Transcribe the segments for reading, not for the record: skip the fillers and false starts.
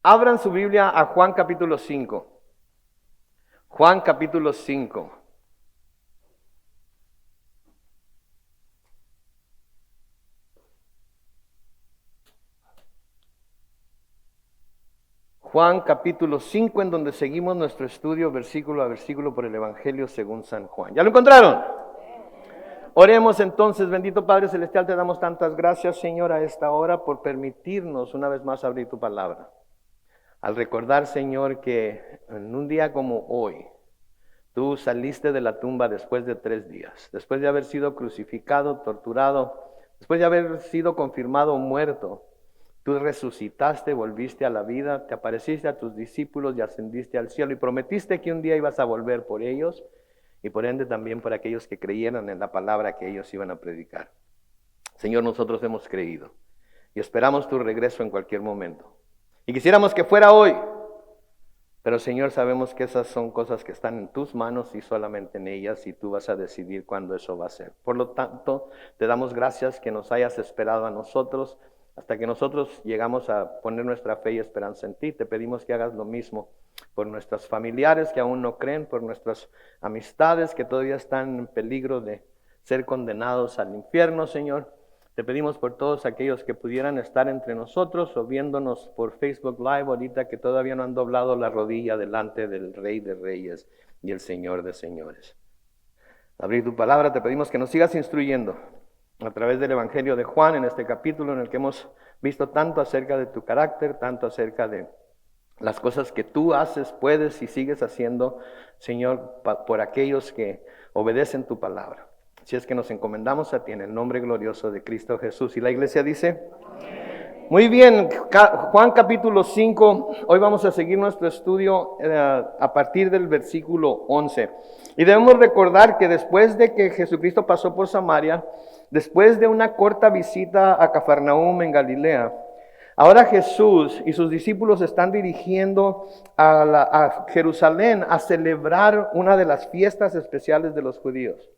Abran su Biblia a Juan capítulo 5. Juan capítulo 5. Juan capítulo 5, en donde seguimos nuestro estudio versículo a versículo por el Evangelio según San Juan. ¿Ya lo encontraron? Oremos entonces. Bendito Padre Celestial, te damos tantas gracias, Señor, a esta hora por permitirnos una vez más abrir tu palabra. Al recordar, Señor, que en un día como hoy, tú saliste de la tumba después de 3 días, después de haber sido crucificado, torturado, después de haber sido confirmado muerto. Tú resucitaste, volviste a la vida, te apareciste a tus discípulos y ascendiste al cielo y prometiste que un día ibas a volver por ellos y por ende también por aquellos que creyeran en la palabra que ellos iban a predicar. Señor, nosotros hemos creído y esperamos tu regreso en cualquier momento. Y quisiéramos que fuera hoy, pero Señor, sabemos que esas son cosas que están en tus manos y solamente en ellas, y tú vas a decidir cuándo eso va a ser. Por lo tanto, te damos gracias que nos hayas esperado a nosotros hasta que nosotros llegamos a poner nuestra fe y esperanza en ti. Te pedimos que hagas lo mismo por nuestros familiares que aún no creen, por nuestras amistades que todavía están en peligro de ser condenados al infierno, Señor. Te pedimos por todos aquellos que pudieran estar entre nosotros o viéndonos por Facebook Live ahorita, que todavía no han doblado la rodilla delante del Rey de Reyes y el Señor de Señores. Abrir tu palabra, te pedimos que nos sigas instruyendo a través del Evangelio de Juan, en este capítulo en el que hemos visto tanto acerca de tu carácter, tanto acerca de las cosas que tú haces, puedes y sigues haciendo, Señor, por aquellos que obedecen tu palabra. Si es que nos encomendamos a ti en el nombre glorioso de Cristo Jesús. Y la iglesia dice: amén. Muy bien, Juan capítulo 5, hoy vamos a seguir nuestro estudio a partir del versículo 11. Y debemos recordar que después de que Jesucristo pasó por Samaria, después de una corta visita a Cafarnaúm en Galilea, ahora Jesús y sus discípulos están dirigiendo a Jerusalén a celebrar una de las fiestas especiales de los judíos.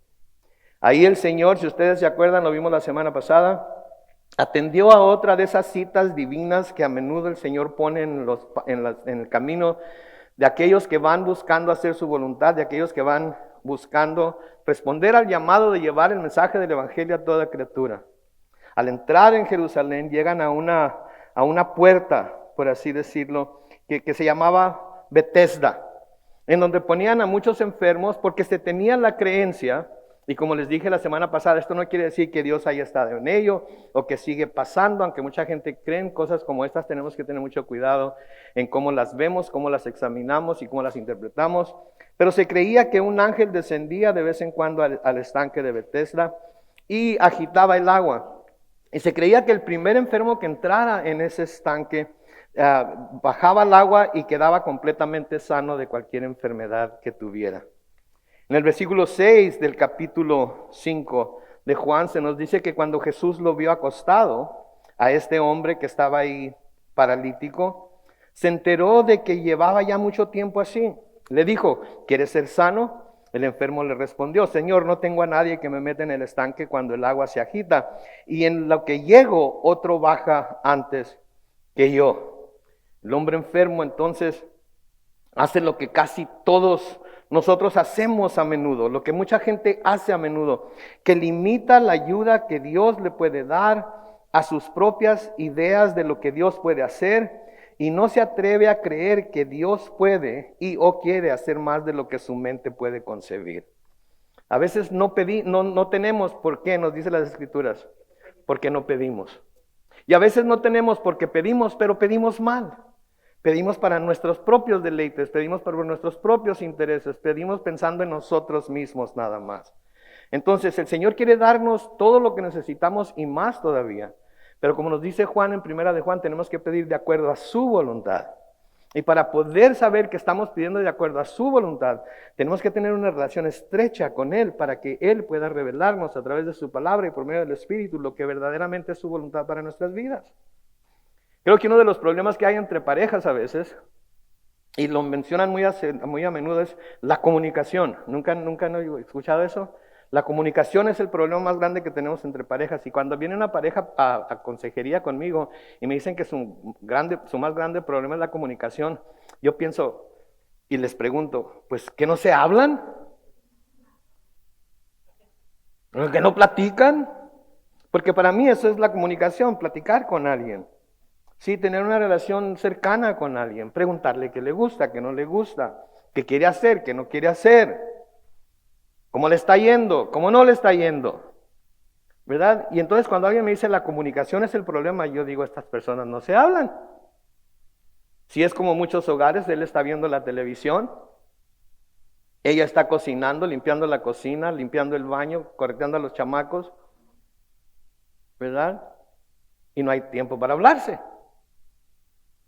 Ahí el Señor, si ustedes se acuerdan, lo vimos la semana pasada, atendió a otra de esas citas divinas que a menudo el Señor pone en el camino de aquellos que van buscando hacer su voluntad, de aquellos que van buscando responder al llamado de llevar el mensaje del Evangelio a toda criatura. Al entrar en Jerusalén llegan a una puerta, por así decirlo, que se llamaba Betesda, en donde ponían a muchos enfermos porque se tenía la creencia. Y como les dije la semana pasada, esto no quiere decir que Dios haya estado en ello o que sigue pasando, aunque mucha gente cree en cosas como estas. Tenemos que tener mucho cuidado en cómo las vemos, cómo las examinamos y cómo las interpretamos. Pero se creía que un ángel descendía de vez en cuando al estanque de Betesda y agitaba el agua. Y se creía que el primer enfermo que entrara en ese estanque bajaba el agua y quedaba completamente sano de cualquier enfermedad que tuviera. En el versículo 6 del capítulo 5 de Juan se nos dice que cuando Jesús lo vio acostado a este hombre que estaba ahí paralítico, se enteró de que llevaba ya mucho tiempo así. Le dijo: ¿quieres ser sano? El enfermo le respondió: Señor, no tengo a nadie que me meta en el estanque cuando el agua se agita, y en lo que llego otro baja antes que yo. El hombre enfermo entonces hace lo que casi todos nosotros hacemos a menudo, lo que mucha gente hace a menudo, que limita la ayuda que Dios le puede dar a sus propias ideas de lo que Dios puede hacer, y no se atreve a creer que Dios puede y o quiere hacer más de lo que su mente puede concebir. A veces no tenemos por qué, nos dice las Escrituras, porque no pedimos. Y a veces no tenemos porque pedimos, pero pedimos mal. Pedimos para nuestros propios deleites, pedimos para nuestros propios intereses, pedimos pensando en nosotros mismos nada más. Entonces el Señor quiere darnos todo lo que necesitamos y más todavía. Pero como nos dice Juan en Primera de Juan, tenemos que pedir de acuerdo a su voluntad. Y para poder saber que estamos pidiendo de acuerdo a su voluntad, tenemos que tener una relación estrecha con Él para que Él pueda revelarnos a través de su palabra y por medio del Espíritu lo que verdaderamente es su voluntad para nuestras vidas. Creo que uno de los problemas que hay entre parejas a veces, y lo mencionan muy a menudo, es la comunicación. ¿Nunca han escuchado eso? La comunicación es el problema más grande que tenemos entre parejas. Y cuando viene una pareja a consejería conmigo y me dicen que su más grande problema es la comunicación, yo pienso y les pregunto, pues, ¿que no se hablan? ¿Que no platican? Porque para mí eso es la comunicación, platicar con alguien. Sí, tener una relación cercana con alguien, preguntarle qué le gusta, qué no le gusta, qué quiere hacer, qué no quiere hacer, cómo le está yendo, cómo no le está yendo, ¿verdad? Y entonces cuando alguien me dice la comunicación es el problema, yo digo, estas personas no se hablan. Si es como muchos hogares, él está viendo la televisión, ella está cocinando, limpiando la cocina, limpiando el baño, correteando a los chamacos, ¿verdad? Y no hay tiempo para hablarse.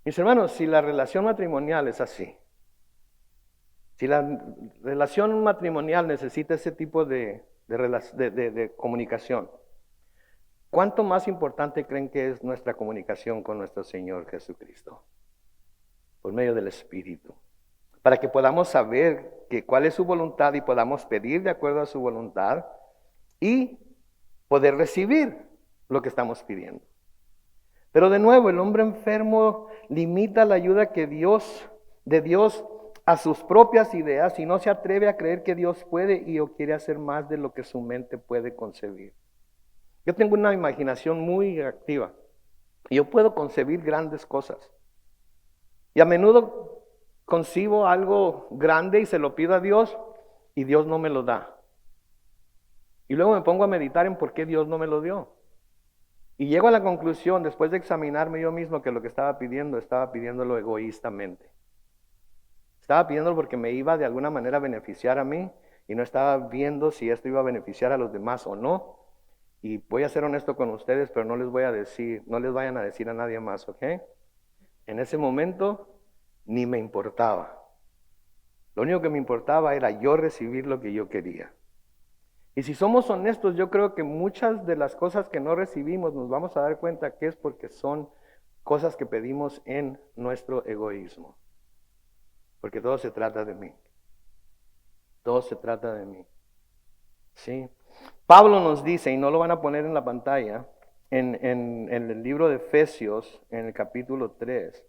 Mis hermanos, si la relación matrimonial es así, si la relación matrimonial necesita ese tipo de comunicación, ¿cuánto más importante creen que es nuestra comunicación con nuestro Señor Jesucristo? Por medio del Espíritu. Para que podamos saber cuál es su voluntad y podamos pedir de acuerdo a su voluntad y poder recibir lo que estamos pidiendo. Pero de nuevo, el hombre enfermo limita la ayuda de Dios a sus propias ideas y no se atreve a creer que Dios puede y o quiere hacer más de lo que su mente puede concebir. Yo tengo una imaginación muy activa y yo puedo concebir grandes cosas. Y a menudo concibo algo grande y se lo pido a Dios y Dios no me lo da. Y luego me pongo a meditar en por qué Dios no me lo dio. Y llego a la conclusión, después de examinarme yo mismo, que lo que estaba pidiéndolo egoístamente. Estaba pidiéndolo porque me iba de alguna manera a beneficiar a mí y no estaba viendo si esto iba a beneficiar a los demás o no. Y voy a ser honesto con ustedes, pero no les vayan a decir a nadie más, ¿ok? En ese momento ni me importaba. Lo único que me importaba era yo recibir lo que yo quería. Y si somos honestos, yo creo que muchas de las cosas que no recibimos nos vamos a dar cuenta que es porque son cosas que pedimos en nuestro egoísmo. Porque todo se trata de mí. Todo se trata de mí. ¿Sí? Pablo nos dice, y no lo van a poner en la pantalla, en el libro de Efesios, en el capítulo 3,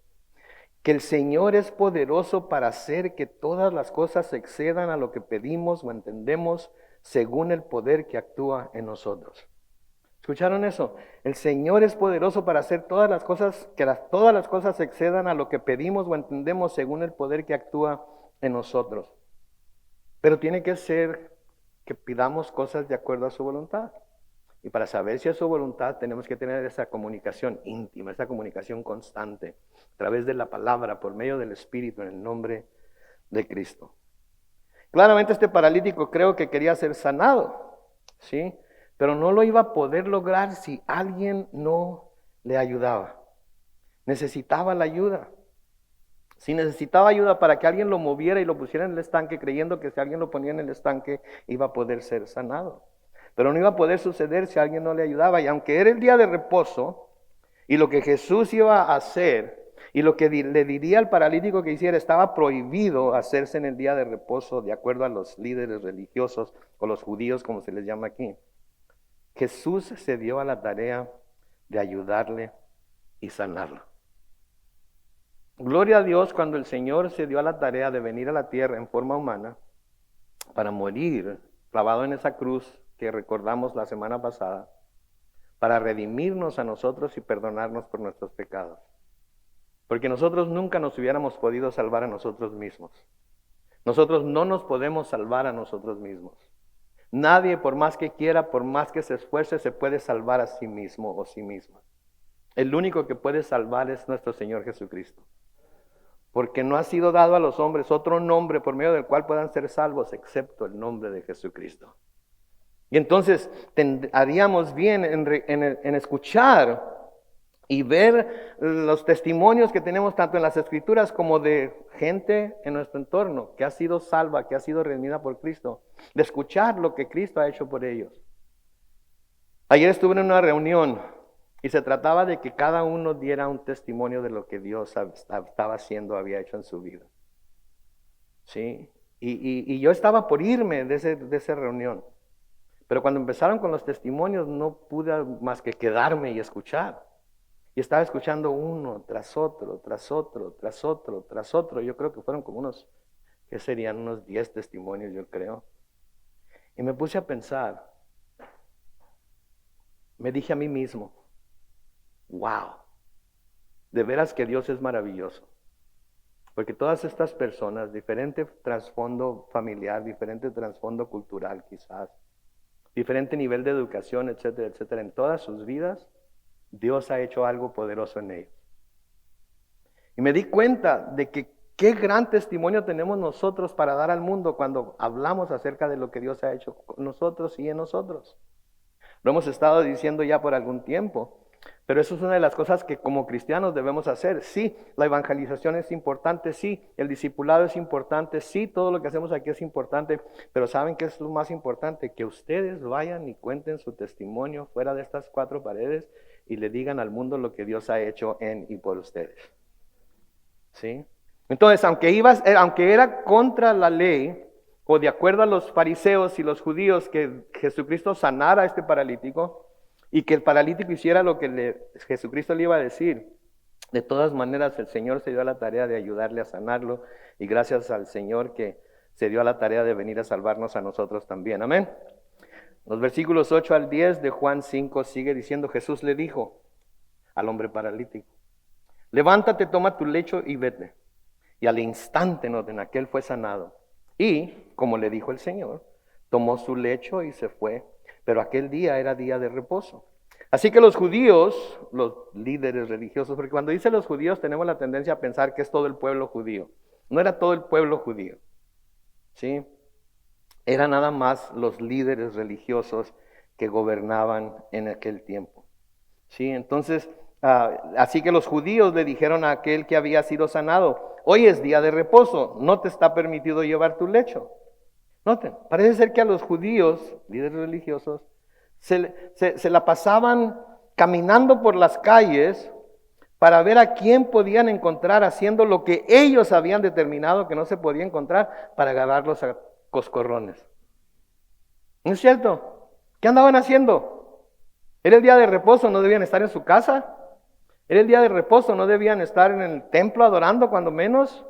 que el Señor es poderoso para hacer que todas las cosas excedan a lo que pedimos o entendemos según el poder que actúa en nosotros. ¿Escucharon eso? El Señor es poderoso para hacer todas las cosas, todas las cosas excedan a lo que pedimos o entendemos según el poder que actúa en nosotros. Pero tiene que ser que pidamos cosas de acuerdo a su voluntad. Y para saber si es su voluntad, tenemos que tener esa comunicación íntima, esa comunicación constante, a través de la palabra, por medio del Espíritu, en el nombre de Cristo. Claramente este paralítico creo que quería ser sanado, ¿sí? Pero no lo iba a poder lograr si alguien no le ayudaba. Necesitaba la ayuda. Si necesitaba ayuda para que alguien lo moviera y lo pusiera en el estanque, creyendo que si alguien lo ponía en el estanque, iba a poder ser sanado. Pero no iba a poder suceder si alguien no le ayudaba. Y aunque era el día de reposo, y lo que Jesús iba a hacer, y lo que le diría al paralítico que hiciera, estaba prohibido hacerse en el día de reposo, de acuerdo a los líderes religiosos, o los judíos, como se les llama aquí. Jesús se dio a la tarea de ayudarle y sanarlo. Gloria a Dios cuando el Señor se dio a la tarea de venir a la tierra en forma humana para morir clavado en esa cruz que recordamos la semana pasada, para redimirnos a nosotros y perdonarnos por nuestros pecados. Porque nosotros nunca nos hubiéramos podido salvar a nosotros mismos. Nosotros no nos podemos salvar a nosotros mismos. Nadie, por más que quiera, por más que se esfuerce, se puede salvar a sí mismo o sí misma. El único que puede salvar es nuestro Señor Jesucristo. Porque no ha sido dado a los hombres otro nombre por medio del cual puedan ser salvos, excepto el nombre de Jesucristo. Y entonces haríamos bien en escuchar y ver los testimonios que tenemos tanto en las Escrituras como de gente en nuestro entorno que ha sido salva, que ha sido redimida por Cristo, de escuchar lo que Cristo ha hecho por ellos. Ayer estuve en una reunión y se trataba de que cada uno diera un testimonio de lo que Dios estaba haciendo, había hecho en su vida. ¿Sí? Y yo estaba por irme de esa reunión. Pero cuando empezaron con los testimonios no pude más que quedarme y escuchar. Y estaba escuchando uno tras otro, tras otro, tras otro, tras otro. Yo creo que fueron como ¿qué serían? Unos 10 testimonios, yo creo. Y me puse a pensar, me dije a mí mismo, wow, de veras que Dios es maravilloso. Porque todas estas personas, diferente trasfondo familiar, diferente trasfondo cultural quizás, diferente nivel de educación, etcétera, etcétera, en todas sus vidas, Dios ha hecho algo poderoso en ellos. Y me di cuenta de que qué gran testimonio tenemos nosotros para dar al mundo cuando hablamos acerca de lo que Dios ha hecho con nosotros y en nosotros. Lo hemos estado diciendo ya por algún tiempo, pero eso es una de las cosas que como cristianos debemos hacer. Sí, la evangelización es importante, sí, el discipulado es importante, sí, todo lo que hacemos aquí es importante, pero ¿saben qué es lo más importante? Que ustedes vayan y cuenten su testimonio fuera de estas 4 paredes y le digan al mundo lo que Dios ha hecho en y por ustedes. ¿Sí? Entonces, aunque era contra la ley, o de acuerdo a los fariseos y los judíos, que Jesucristo sanara a este paralítico, y que el paralítico hiciera lo que Jesucristo le iba a decir, de todas maneras el Señor se dio a la tarea de ayudarle a sanarlo, y gracias al Señor que se dio a la tarea de venir a salvarnos a nosotros también. Amén. Los versículos 8 al 10 de Juan 5 sigue diciendo, Jesús le dijo al hombre paralítico, levántate, toma tu lecho y vete. Y al instante, noten, aquel fue sanado. Y, como le dijo el Señor, tomó su lecho y se fue. Pero aquel día era día de reposo. Así que los judíos, los líderes religiosos, porque cuando dice los judíos tenemos la tendencia a pensar que es todo el pueblo judío. No era todo el pueblo judío, ¿sí? Era nada más los líderes religiosos que gobernaban en aquel tiempo, ¿sí? Entonces, así que los judíos le dijeron a aquel que había sido sanado, hoy es día de reposo, no te está permitido llevar tu lecho. Noten, parece ser que a los judíos, líderes religiosos, se la pasaban caminando por las calles para ver a quién podían encontrar haciendo lo que ellos habían determinado que no se podía encontrar, para agarrarlos a coscorrones. ¿No es cierto? ¿Qué andaban haciendo? Era el día de reposo, no debían estar en su casa. Era el día de reposo, no debían estar en el templo adorando cuando menos.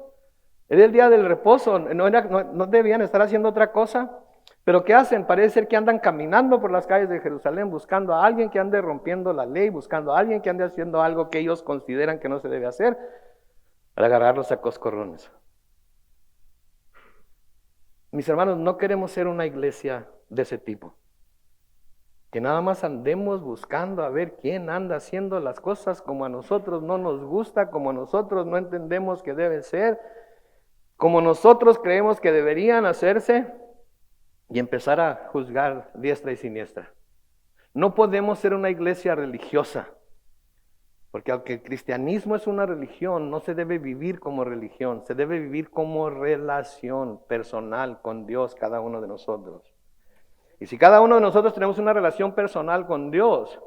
Era el día del reposo, no debían estar haciendo otra cosa. Pero ¿qué hacen? Parece ser que andan caminando por las calles de Jerusalén buscando a alguien que ande rompiendo la ley, buscando a alguien que ande haciendo algo que ellos consideran que no se debe hacer, para agarrarlos a coscorrones. Mis hermanos, no queremos ser una iglesia de ese tipo. Que nada más andemos buscando a ver quién anda haciendo las cosas como a nosotros no nos gusta, como nosotros no entendemos que debe ser, como nosotros creemos que deberían hacerse, y empezar a juzgar diestra y siniestra. No podemos ser una iglesia religiosa, porque aunque el cristianismo es una religión, no se debe vivir como religión, se debe vivir como relación personal con Dios, cada uno de nosotros. Y si cada uno de nosotros tenemos una relación personal con Dios,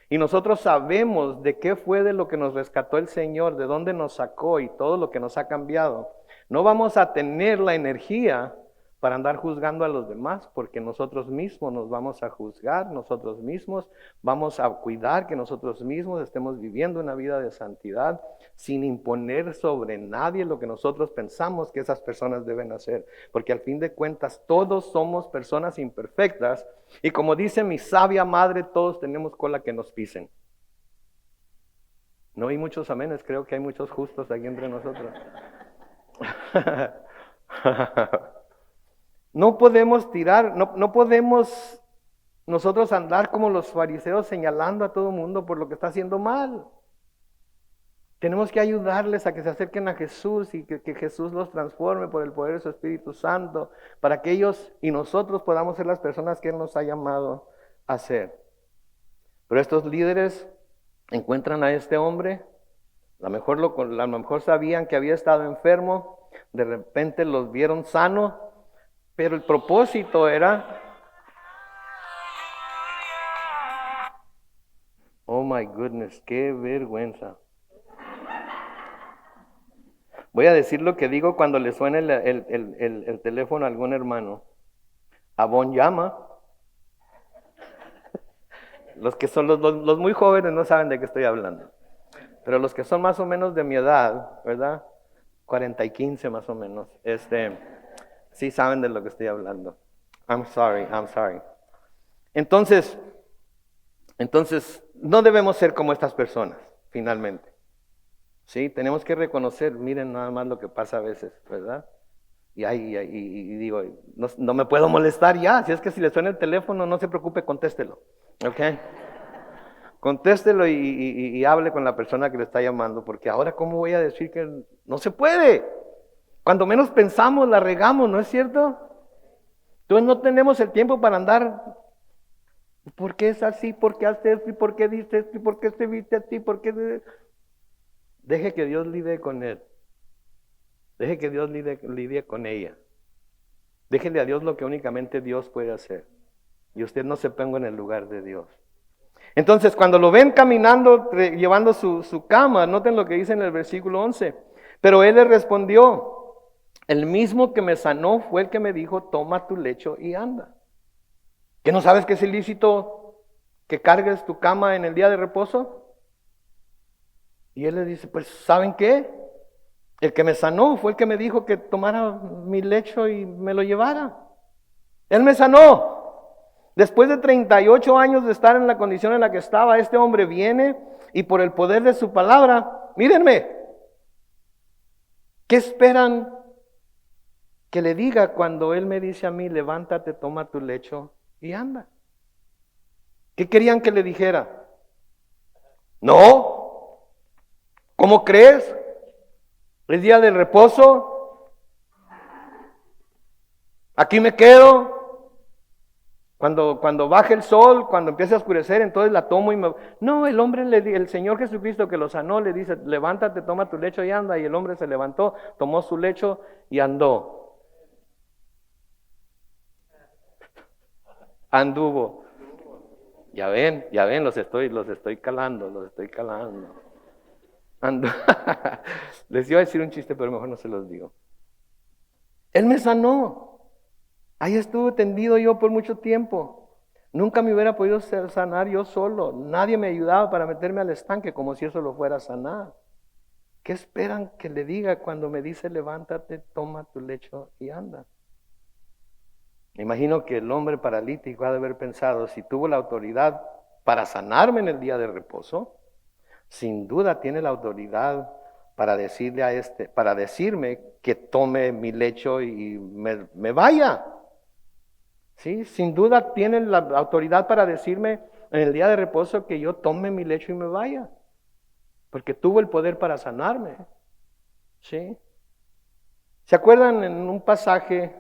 y nosotros sabemos de qué fue de lo que nos rescató el Señor, de dónde nos sacó y todo lo que nos ha cambiado, no vamos a tener la energía para andar juzgando a los demás, porque nosotros mismos nos vamos a juzgar, nosotros mismos vamos a cuidar que nosotros mismos estemos viviendo una vida de santidad, sin imponer sobre nadie lo que nosotros pensamos que esas personas deben hacer, porque al fin de cuentas todos somos personas imperfectas, y como dice mi sabia madre, todos tenemos cola que nos pisen. No hay muchos amenes, creo que hay muchos justos aquí entre nosotros. No podemos no podemos nosotros andar como los fariseos señalando a todo el mundo por lo que está haciendo mal. Tenemos que ayudarles a que se acerquen a Jesús y que Jesús los transforme por el poder de su Espíritu Santo, para que ellos y nosotros podamos ser las personas que Él nos ha llamado a ser. Pero estos líderes encuentran a este hombre, a lo mejor sabían que había estado enfermo, de repente los vieron sano. Pero el propósito era, oh my goodness, qué vergüenza. Voy a decir lo que digo cuando le suene el teléfono a algún hermano. Abón llama. Los que son los muy jóvenes no saben de qué estoy hablando. Pero los que son más o menos de mi edad, ¿verdad? 40 y 15 más o menos, sí saben de lo que estoy hablando. I'm sorry. Entonces, no debemos ser como estas personas, finalmente. Sí, tenemos que reconocer, miren nada más lo que pasa a veces, ¿verdad? Y digo, no me puedo molestar ya, si es que si le suena el teléfono, no se preocupe, contéstelo, ¿ok? Contéstelo y hable con la persona que le está llamando, porque ahora ¿cómo voy a decir que no se puede? Cuando menos pensamos, la regamos, ¿no es cierto? Entonces no tenemos el tiempo para andar, ¿por qué es así? ¿Por qué hace esto? ¿Y por qué dice esto? ¿Y por qué se viste así? ¿Por qué? Deje que Dios lidie con él. Deje que Dios lidie con ella. Déjele a Dios lo que únicamente Dios puede hacer. Y usted no se ponga en el lugar de Dios. Entonces, cuando lo ven caminando, llevando su cama, noten lo que dice en el versículo 11. Pero él le respondió, el mismo que me sanó fue el que me dijo, toma tu lecho y anda. ¿Que no sabes que es ilícito que cargues tu cama en el día de reposo? Y él le dice, pues, ¿saben qué? El que me sanó fue el que me dijo que tomara mi lecho y me lo llevara. Él me sanó. Después de 38 años de estar en la condición en la que estaba, este hombre viene y por el poder de su palabra, mírenme, ¿qué esperan que le diga cuando él me dice a mí, levántate, toma tu lecho y anda? ¿Qué querían que le dijera? No, ¿cómo crees? ¿Es día del reposo? Aquí me quedo. Cuando baje el sol, cuando empiece a oscurecer, entonces la tomo y me... No, el Señor Jesucristo que lo sanó le dice, levántate, toma tu lecho y anda. Y el hombre se levantó, tomó su lecho y andó. Anduvo. Ya ven, los estoy calando. Les iba a decir un chiste, pero mejor no se los digo. Él me sanó. Ahí estuve tendido yo por mucho tiempo. Nunca me hubiera podido sanar yo solo. Nadie me ayudaba para meterme al estanque como si eso lo fuera a sanar. ¿Qué esperan que le diga cuando me dice levántate, toma tu lecho y anda? Me imagino que el hombre paralítico ha de haber pensado, si tuvo la autoridad para sanarme en el día de reposo, sin duda tiene la autoridad para decirme que tome mi lecho y me vaya. Sí, sin duda tiene la autoridad para decirme en el día de reposo que yo tome mi lecho y me vaya, porque tuvo el poder para sanarme. ¿Sí? ¿Se acuerdan en un pasaje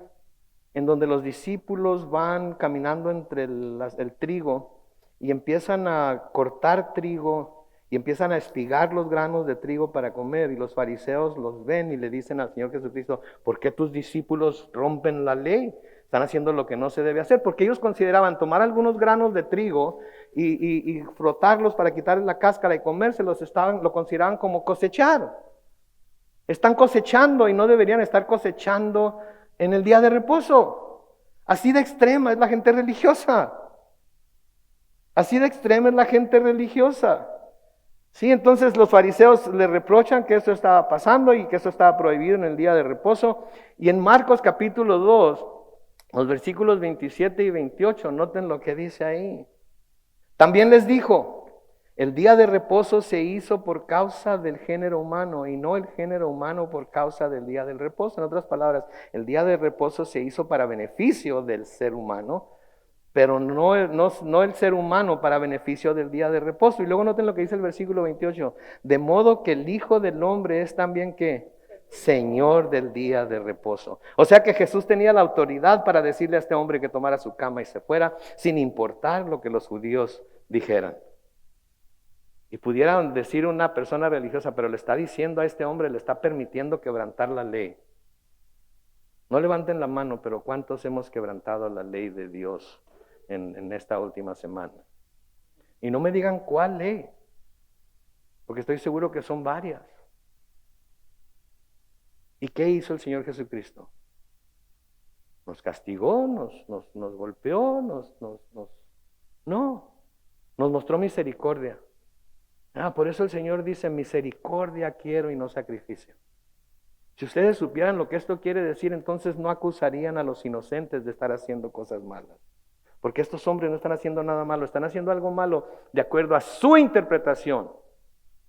en donde los discípulos van caminando entre el trigo y empiezan a cortar trigo y empiezan a espigar los granos de trigo para comer, y los fariseos los ven y le dicen al Señor Jesucristo, ¿por qué tus discípulos rompen la ley? Están haciendo lo que no se debe hacer, porque ellos consideraban tomar algunos granos de trigo y frotarlos para quitarles la cáscara y comérselos, lo consideraban como cosechar. Están cosechando y no deberían estar cosechando en el día de reposo. Así de extrema es la gente religiosa. Así de extrema es la gente religiosa. Sí, entonces los fariseos le reprochan que esto estaba pasando y que esto estaba prohibido en el día de reposo. Y en Marcos capítulo 2, los versículos 27 y 28, noten lo que dice ahí. También les dijo, el día de reposo se hizo por causa del género humano y no el género humano por causa del día del reposo. En otras palabras, el día de reposo se hizo para beneficio del ser humano, pero no el ser humano para beneficio del día de reposo. Y luego noten lo que dice el versículo 28. De modo que el Hijo del Hombre es también, ¿qué? Señor del día de reposo. O sea que Jesús tenía la autoridad para decirle a este hombre que tomara su cama y se fuera, sin importar lo que los judíos dijeran. Y pudieran decir una persona religiosa, pero le está diciendo a este hombre, le está permitiendo quebrantar la ley. No levanten la mano, pero ¿cuántos hemos quebrantado la ley de Dios en esta última semana? Y no me digan cuál ley, porque estoy seguro que son varias. ¿Y qué hizo el Señor Jesucristo? ¿Nos castigó? ¿Nos golpeó? No. Nos mostró misericordia. Por eso el Señor dice, misericordia quiero y no sacrificio. Si ustedes supieran lo que esto quiere decir, entonces no acusarían a los inocentes de estar haciendo cosas malas. Porque estos hombres no están haciendo nada malo, están haciendo algo malo de acuerdo a su interpretación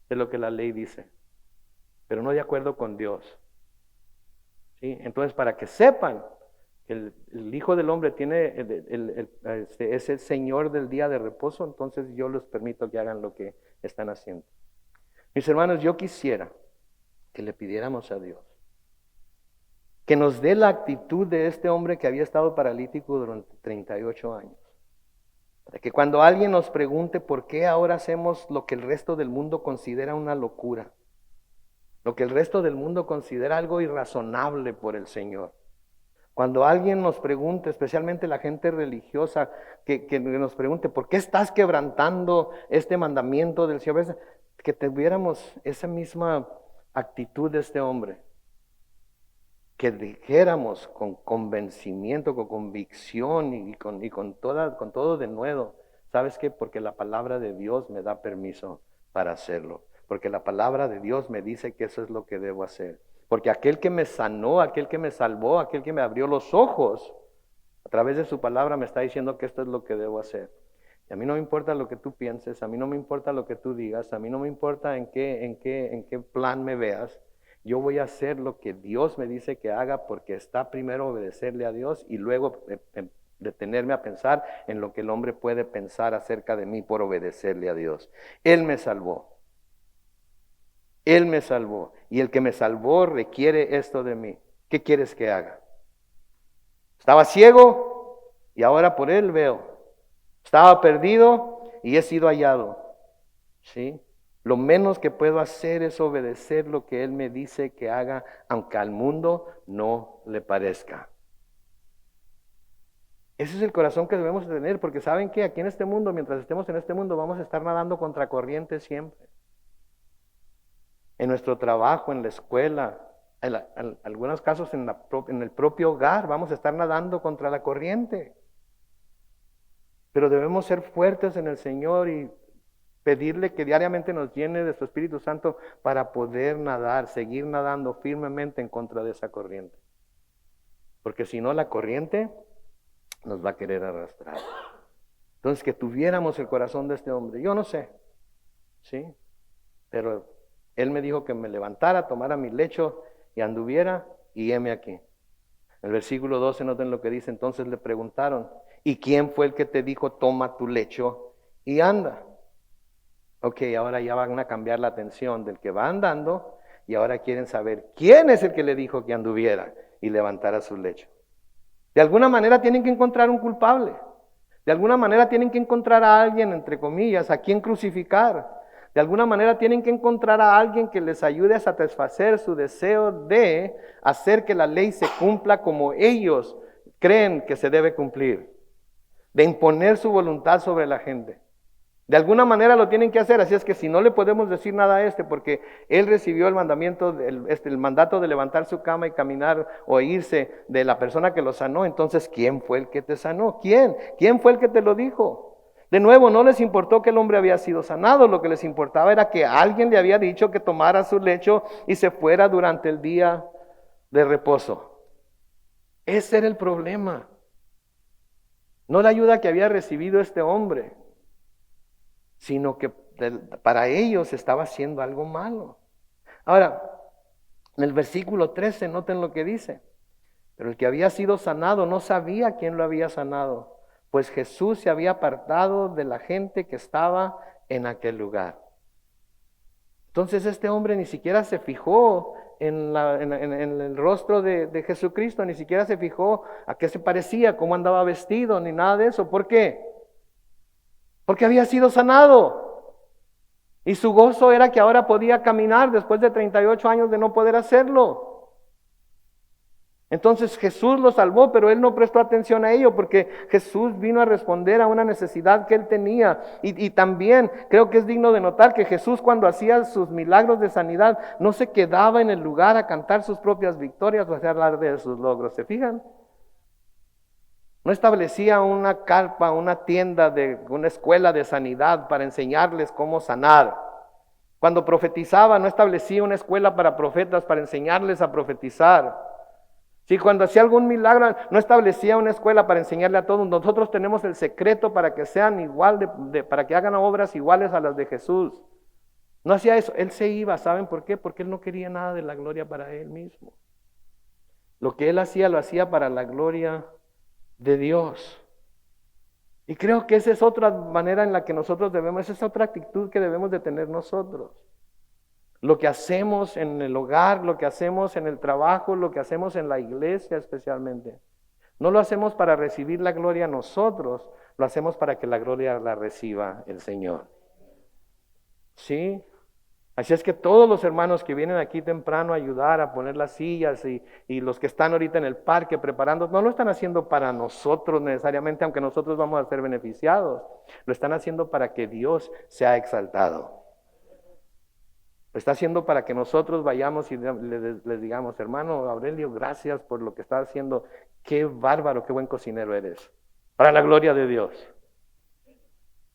de lo que la ley dice, pero no de acuerdo con Dios. ¿Sí? Entonces, para que sepan que el Hijo del Hombre es el Señor del día de reposo, entonces yo les permito que hagan lo que están haciendo. Mis hermanos, yo quisiera que le pidiéramos a Dios que nos dé la actitud de este hombre que había estado paralítico durante 38 años. Para que cuando alguien nos pregunte por qué ahora hacemos lo que el resto del mundo considera una locura, lo que el resto del mundo considera algo irrazonable por el Señor. Cuando alguien nos pregunte, especialmente la gente religiosa, que nos pregunte por qué estás quebrantando este mandamiento del Señor, que tuviéramos esa misma actitud de este hombre. Que dijéramos con convencimiento, con convicción y con todo de nuevo. ¿Sabes qué? Porque la palabra de Dios me da permiso para hacerlo. Porque la palabra de Dios me dice que eso es lo que debo hacer. Porque aquel que me sanó, aquel que me salvó, aquel que me abrió los ojos, a través de su palabra me está diciendo que esto es lo que debo hacer. Y a mí no me importa lo que tú pienses, a mí no me importa lo que tú digas, a mí no me importa en qué plan me veas. Yo voy a hacer lo que Dios me dice que haga, porque está primero obedecerle a Dios y luego detenerme a pensar en lo que el hombre puede pensar acerca de mí por obedecerle a Dios. Él me salvó. Él me salvó. Y el que me salvó requiere esto de mí. ¿Qué quieres que haga? Estaba ciego y ahora por Él veo. Estaba perdido y he sido hallado. ¿Sí? Lo menos que puedo hacer es obedecer lo que Él me dice que haga, aunque al mundo no le parezca. Ese es el corazón que debemos tener, porque saben que aquí en este mundo, mientras estemos en este mundo, vamos a estar nadando contra corriente siempre. En nuestro trabajo, en la escuela, en algunos casos en el propio hogar, vamos a estar nadando contra la corriente. Pero debemos ser fuertes en el Señor y pedirle que diariamente nos llene de su Espíritu Santo para poder nadar, seguir nadando firmemente en contra de esa corriente. Porque si no, la corriente nos va a querer arrastrar. Entonces, que tuviéramos el corazón de este hombre. Yo no sé, ¿sí? Pero él me dijo que me levantara, tomara mi lecho y anduviera, y heme aquí. En el versículo 12, noten lo que dice. Entonces le preguntaron, ¿y quién fue el que te dijo, toma tu lecho y anda? Ok, ahora ya van a cambiar la atención del que va andando y ahora quieren saber quién es el que le dijo que anduviera y levantara su lecho. De alguna manera tienen que encontrar un culpable. De alguna manera tienen que encontrar a alguien, entre comillas, a quien crucificar. De alguna manera tienen que encontrar a alguien que les ayude a satisfacer su deseo de hacer que la ley se cumpla como ellos creen que se debe cumplir. De imponer su voluntad sobre la gente. De alguna manera lo tienen que hacer, así es que si no le podemos decir nada a porque él recibió el mandamiento, el mandato de levantar su cama y caminar o irse de la persona que lo sanó, entonces ¿quién fue el que te sanó? ¿Quién? ¿Quién fue el que te lo dijo? De nuevo, no les importó que el hombre había sido sanado, lo que les importaba era que alguien le había dicho que tomara su lecho y se fuera durante el día de reposo. Ese era el problema. No la ayuda que había recibido este hombre, sino que para ellos estaba haciendo algo malo. Ahora, en el versículo 13, noten lo que dice. Pero el que había sido sanado no sabía quién lo había sanado, pues Jesús se había apartado de la gente que estaba en aquel lugar. Entonces este hombre ni siquiera se fijó en el rostro de Jesucristo, ni siquiera se fijó a qué se parecía, cómo andaba vestido, ni nada de eso. ¿Por qué? Porque había sido sanado. Y su gozo era que ahora podía caminar después de 38 años de no poder hacerlo. Entonces Jesús lo salvó, pero él no prestó atención a ello porque Jesús vino a responder a una necesidad que él tenía. Y también creo que es digno de notar que Jesús, cuando hacía sus milagros de sanidad, no se quedaba en el lugar a cantar sus propias victorias o a hablar de sus logros. ¿Se fijan? No establecía una carpa, una tienda, una escuela de sanidad para enseñarles cómo sanar. Cuando profetizaba, no establecía una escuela para profetas para enseñarles a profetizar. Sí, cuando hacía algún milagro, no establecía una escuela para enseñarle a todos. Nosotros tenemos el secreto para que sean para que hagan obras iguales a las de Jesús. No hacía eso, él se iba, ¿saben por qué? Porque él no quería nada de la gloria para él mismo. Lo que él hacía, lo hacía para la gloria de Dios. Y creo que esa es otra manera en la que nosotros debemos, esa es otra actitud que debemos de tener nosotros. Lo que hacemos en el hogar, lo que hacemos en el trabajo, lo que hacemos en la iglesia especialmente. No lo hacemos para recibir la gloria nosotros, lo hacemos para que la gloria la reciba el Señor. ¿Sí? Así es que todos los hermanos que vienen aquí temprano a ayudar a poner las sillas y los que están ahorita en el parque preparando, no lo están haciendo para nosotros necesariamente, aunque nosotros vamos a ser beneficiados. Lo están haciendo para que Dios sea exaltado. Lo está haciendo para que nosotros vayamos y les digamos, hermano Aurelio, gracias por lo que estás haciendo. Qué bárbaro, qué buen cocinero eres. Para la gloria de Dios.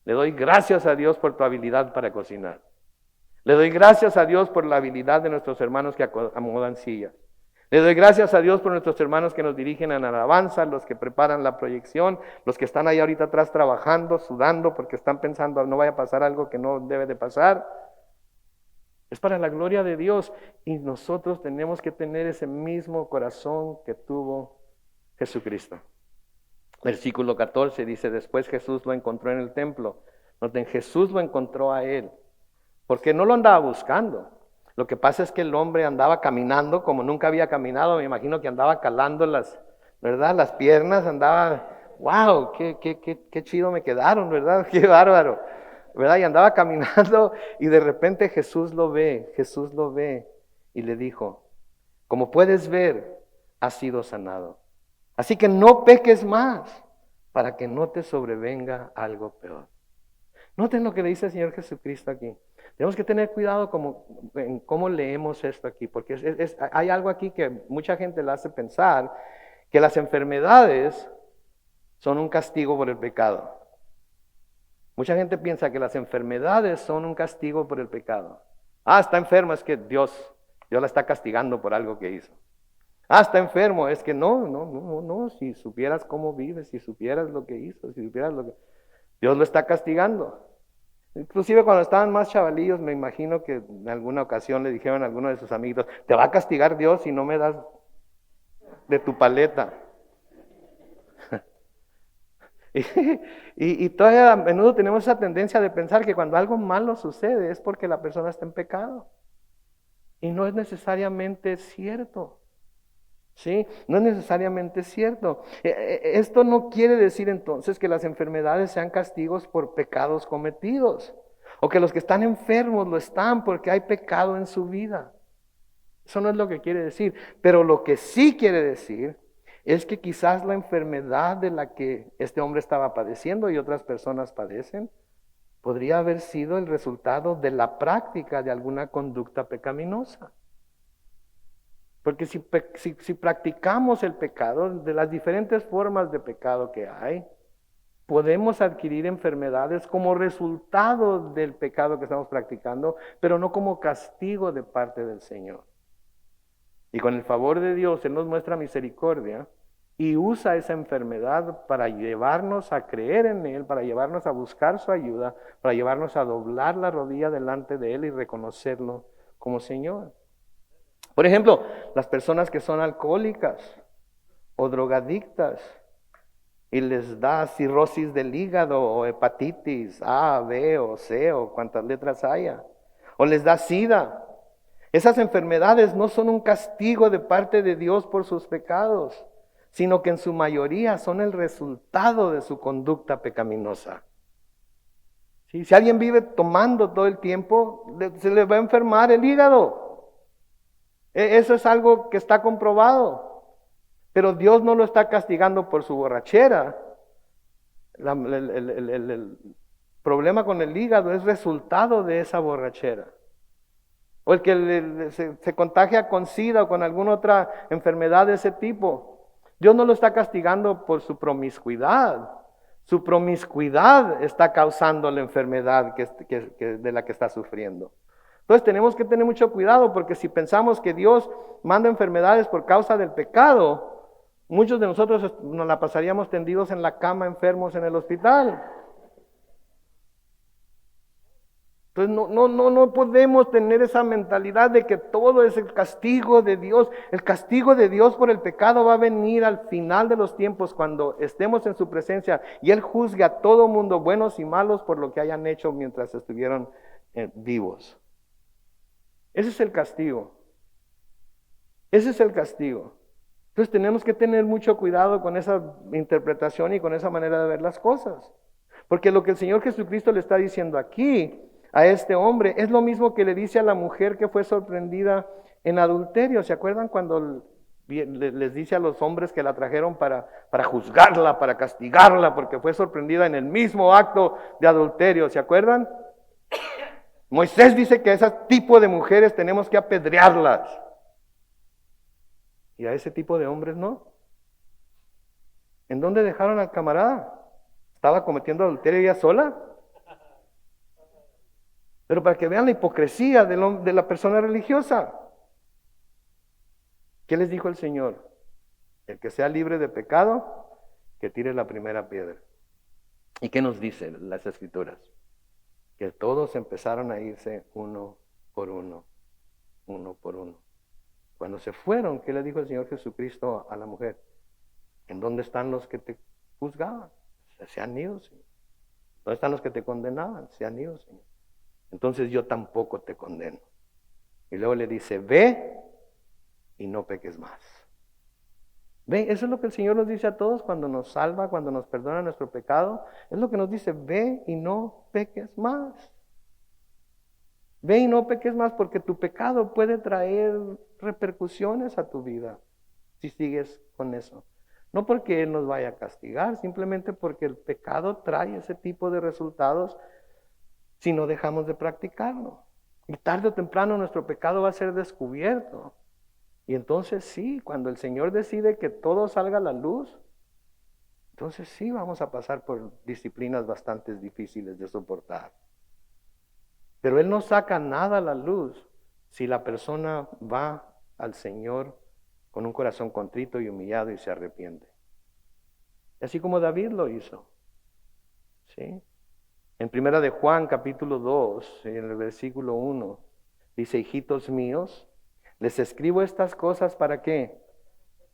Le doy gracias a Dios por tu habilidad para cocinar. Le doy gracias a Dios por la habilidad de nuestros hermanos que acomodan sillas. Le doy gracias a Dios por nuestros hermanos que nos dirigen en alabanza, los que preparan la proyección, los que están ahí ahorita atrás trabajando, sudando, porque están pensando no vaya a pasar algo que no debe de pasar. Es para la gloria de Dios y nosotros tenemos que tener ese mismo corazón que tuvo Jesucristo. Versículo 14 dice, después Jesús lo encontró en el templo. Noten, Jesús lo encontró a él. Porque no lo andaba buscando. Lo que pasa es que el hombre andaba caminando como nunca había caminado. Me imagino que andaba calando ¿verdad? Las piernas, andaba, wow, qué chido me quedaron, ¿verdad? Qué bárbaro, ¿verdad? Y andaba caminando y de repente Jesús lo ve y le dijo, como puedes ver, has sido sanado. Así que no peques más para que no te sobrevenga algo peor. Noten lo que le dice el Señor Jesucristo aquí. Tenemos que tener cuidado en cómo leemos esto aquí, porque hay algo aquí que mucha gente le hace pensar, que las enfermedades son un castigo por el pecado. Mucha gente piensa que las enfermedades son un castigo por el pecado. Está enfermo, es que Dios la está castigando por algo que hizo. Está enfermo, es que no, si supieras cómo vive, si supieras lo que hizo, si supieras lo que... Dios lo está castigando. Inclusive cuando estaban más chavalillos, me imagino que en alguna ocasión le dijeron a alguno de sus amigos, te va a castigar Dios si no me das de tu paleta. y todavía a menudo tenemos esa tendencia de pensar que cuando algo malo sucede es porque la persona está en pecado. Y no es necesariamente cierto. ¿Sí? No es necesariamente cierto. Esto no quiere decir entonces que las enfermedades sean castigos por pecados cometidos, o que los que están enfermos lo están porque hay pecado en su vida. Eso no es lo que quiere decir. Pero lo que sí quiere decir es que quizás la enfermedad de la que este hombre estaba padeciendo y otras personas padecen, podría haber sido el resultado de la práctica de alguna conducta pecaminosa. Porque si practicamos el pecado, de las diferentes formas de pecado que hay, podemos adquirir enfermedades como resultado del pecado que estamos practicando, pero no como castigo de parte del Señor. Y con el favor de Dios, Él nos muestra misericordia y usa esa enfermedad para llevarnos a creer en Él, para llevarnos a buscar su ayuda, para llevarnos a doblar la rodilla delante de Él y reconocerlo como Señor. Por ejemplo, las personas que son alcohólicas o drogadictas y les da cirrosis del hígado o hepatitis A, B o C o cuantas letras haya, o les da SIDA. Esas enfermedades no son un castigo de parte de Dios por sus pecados, sino que en su mayoría son el resultado de su conducta pecaminosa. ¿Sí? Si alguien vive tomando todo el tiempo, se le va a enfermar el hígado. Eso es algo que está comprobado. Pero Dios no lo está castigando por su borrachera. El problema con el hígado es resultado de esa borrachera. O el que se contagia con SIDA o con alguna otra enfermedad de ese tipo. Dios no lo está castigando por su promiscuidad. Su promiscuidad está causando la enfermedad de la que está sufriendo. Entonces tenemos que tener mucho cuidado, porque si pensamos que Dios manda enfermedades por causa del pecado, muchos de nosotros nos la pasaríamos tendidos en la cama, enfermos en el hospital. Entonces no podemos tener esa mentalidad de que todo es el castigo de Dios. El castigo de Dios por el pecado va a venir al final de los tiempos, cuando estemos en su presencia y Él juzgue a todo mundo, buenos y malos, por lo que hayan hecho mientras estuvieron vivos. Ese es el castigo. Ese es el castigo. Entonces tenemos que tener mucho cuidado con esa interpretación y con esa manera de ver las cosas. Porque lo que el Señor Jesucristo le está diciendo aquí a este hombre es lo mismo que le dice a la mujer que fue sorprendida en adulterio. ¿Se acuerdan cuando les dice a los hombres que la trajeron para juzgarla, para castigarla, porque fue sorprendida en el mismo acto de adulterio? ¿Se acuerdan? Moisés dice que a ese tipo de mujeres tenemos que apedrearlas. Y a ese tipo de hombres no. ¿En dónde dejaron al camarada? ¿Estaba cometiendo adulterio ella sola? Pero para que vean la hipocresía de la persona religiosa. ¿Qué les dijo el Señor? El que sea libre de pecado, que tire la primera piedra. ¿Y qué nos dicen las Escrituras? Que todos empezaron a irse uno por uno, uno por uno. Cuando se fueron, ¿qué le dijo el Señor Jesucristo a la mujer? ¿En dónde están los que te juzgaban? Se han ido, Señor. ¿Dónde están los que te condenaban? Se han ido, Señor. Entonces yo tampoco te condeno. Y luego le dice, ve y no peques más. Ve, eso es lo que el Señor nos dice a todos cuando nos salva, cuando nos perdona nuestro pecado. Es lo que nos dice, ve y no peques más. Ve y no peques más, porque tu pecado puede traer repercusiones a tu vida si sigues con eso. No porque Él nos vaya a castigar, simplemente porque el pecado trae ese tipo de resultados si no dejamos de practicarlo. Y tarde o temprano nuestro pecado va a ser descubierto. Y entonces sí, cuando el Señor decide que todo salga a la luz, entonces sí vamos a pasar por disciplinas bastante difíciles de soportar. Pero Él no saca nada a la luz si la persona va al Señor con un corazón contrito y humillado y se arrepiente. Así como David lo hizo. ¿Sí? En primera de Juan, capítulo 2, en el versículo 1, dice, hijitos míos, les escribo estas cosas ¿para qué?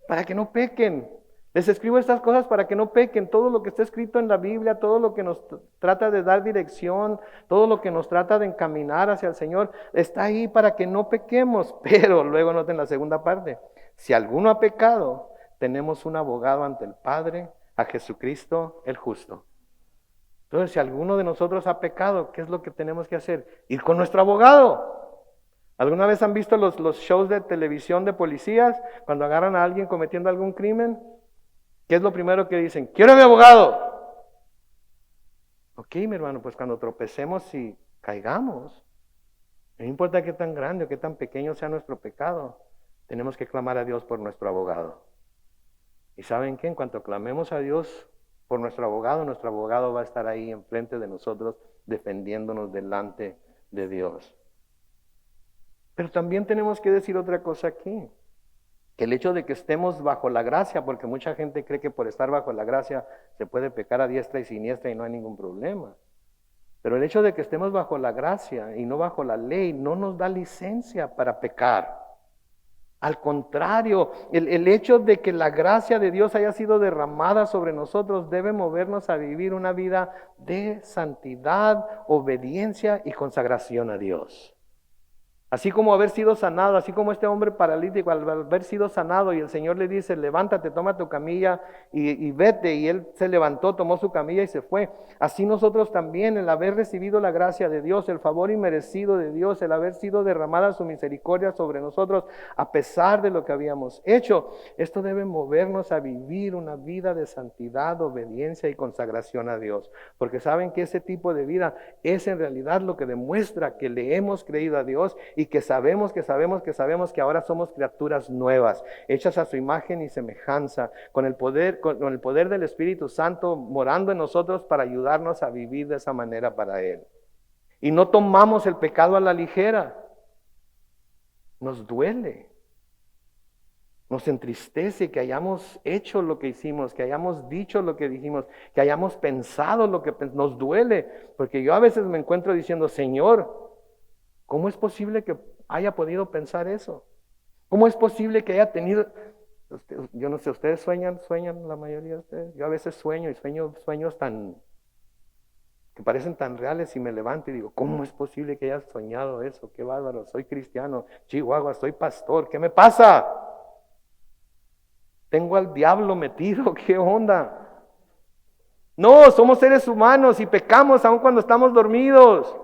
Para que no pequen. Les escribo estas cosas para que no pequen. Todo lo que está escrito en la Biblia, todo lo que nos trata de dar dirección, todo lo que nos trata de encaminar hacia el Señor, está ahí para que no pequemos. Pero luego noten la segunda parte. Si alguno ha pecado, tenemos un abogado ante el Padre, a Jesucristo el justo. Entonces, si alguno de nosotros ha pecado, ¿qué es lo que tenemos que hacer? Ir con nuestro abogado. ¿Alguna vez han visto los shows de televisión de policías cuando agarran a alguien cometiendo algún crimen? ¿Qué es lo primero que dicen? ¡Quiero a mi abogado! Ok, mi hermano, pues cuando tropecemos y caigamos, no importa qué tan grande o qué tan pequeño sea nuestro pecado, tenemos que clamar a Dios por nuestro abogado. ¿Y saben qué? En cuanto clamemos a Dios por nuestro abogado va a estar ahí enfrente de nosotros defendiéndonos delante de Dios. Pero también tenemos que decir otra cosa aquí, que el hecho de que estemos bajo la gracia, porque mucha gente cree que por estar bajo la gracia se puede pecar a diestra y siniestra y no hay ningún problema. Pero el hecho de que estemos bajo la gracia y no bajo la ley no nos da licencia para pecar. Al contrario, el hecho de que la gracia de Dios haya sido derramada sobre nosotros debe movernos a vivir una vida de santidad, obediencia y consagración a Dios. Así como haber sido sanado, así como este hombre paralítico al haber sido sanado y el Señor le dice, levántate, toma tu camilla y vete, y él se levantó, tomó su camilla y se fue. Así nosotros también, el haber recibido la gracia de Dios, el favor inmerecido de Dios, el haber sido derramada su misericordia sobre nosotros, a pesar de lo que habíamos hecho, esto debe movernos a vivir una vida de santidad, obediencia y consagración a Dios. Porque saben que ese tipo de vida es en realidad lo que demuestra que le hemos creído a Dios y y que sabemos que ahora somos criaturas nuevas, hechas a su imagen y semejanza, con el poder del Espíritu Santo morando en nosotros para ayudarnos a vivir de esa manera para Él. Y no tomamos el pecado a la ligera. Nos duele. Nos entristece que hayamos hecho lo que hicimos, que hayamos dicho lo que dijimos, que hayamos pensado lo que nos duele. Porque yo a veces me encuentro diciendo, Señor, ¿cómo es posible que haya podido pensar eso? ¿Cómo es posible que haya tenido... Yo no sé, ¿ustedes sueñan la mayoría de ustedes? Yo a veces sueño y sueños tan... que parecen tan reales y me levanto y digo, ¿cómo es posible que haya soñado eso? Qué bárbaro, soy cristiano, Chihuahua, soy pastor, ¿qué me pasa? Tengo al diablo metido, ¿qué onda? No, somos seres humanos y pecamos aun cuando estamos dormidos.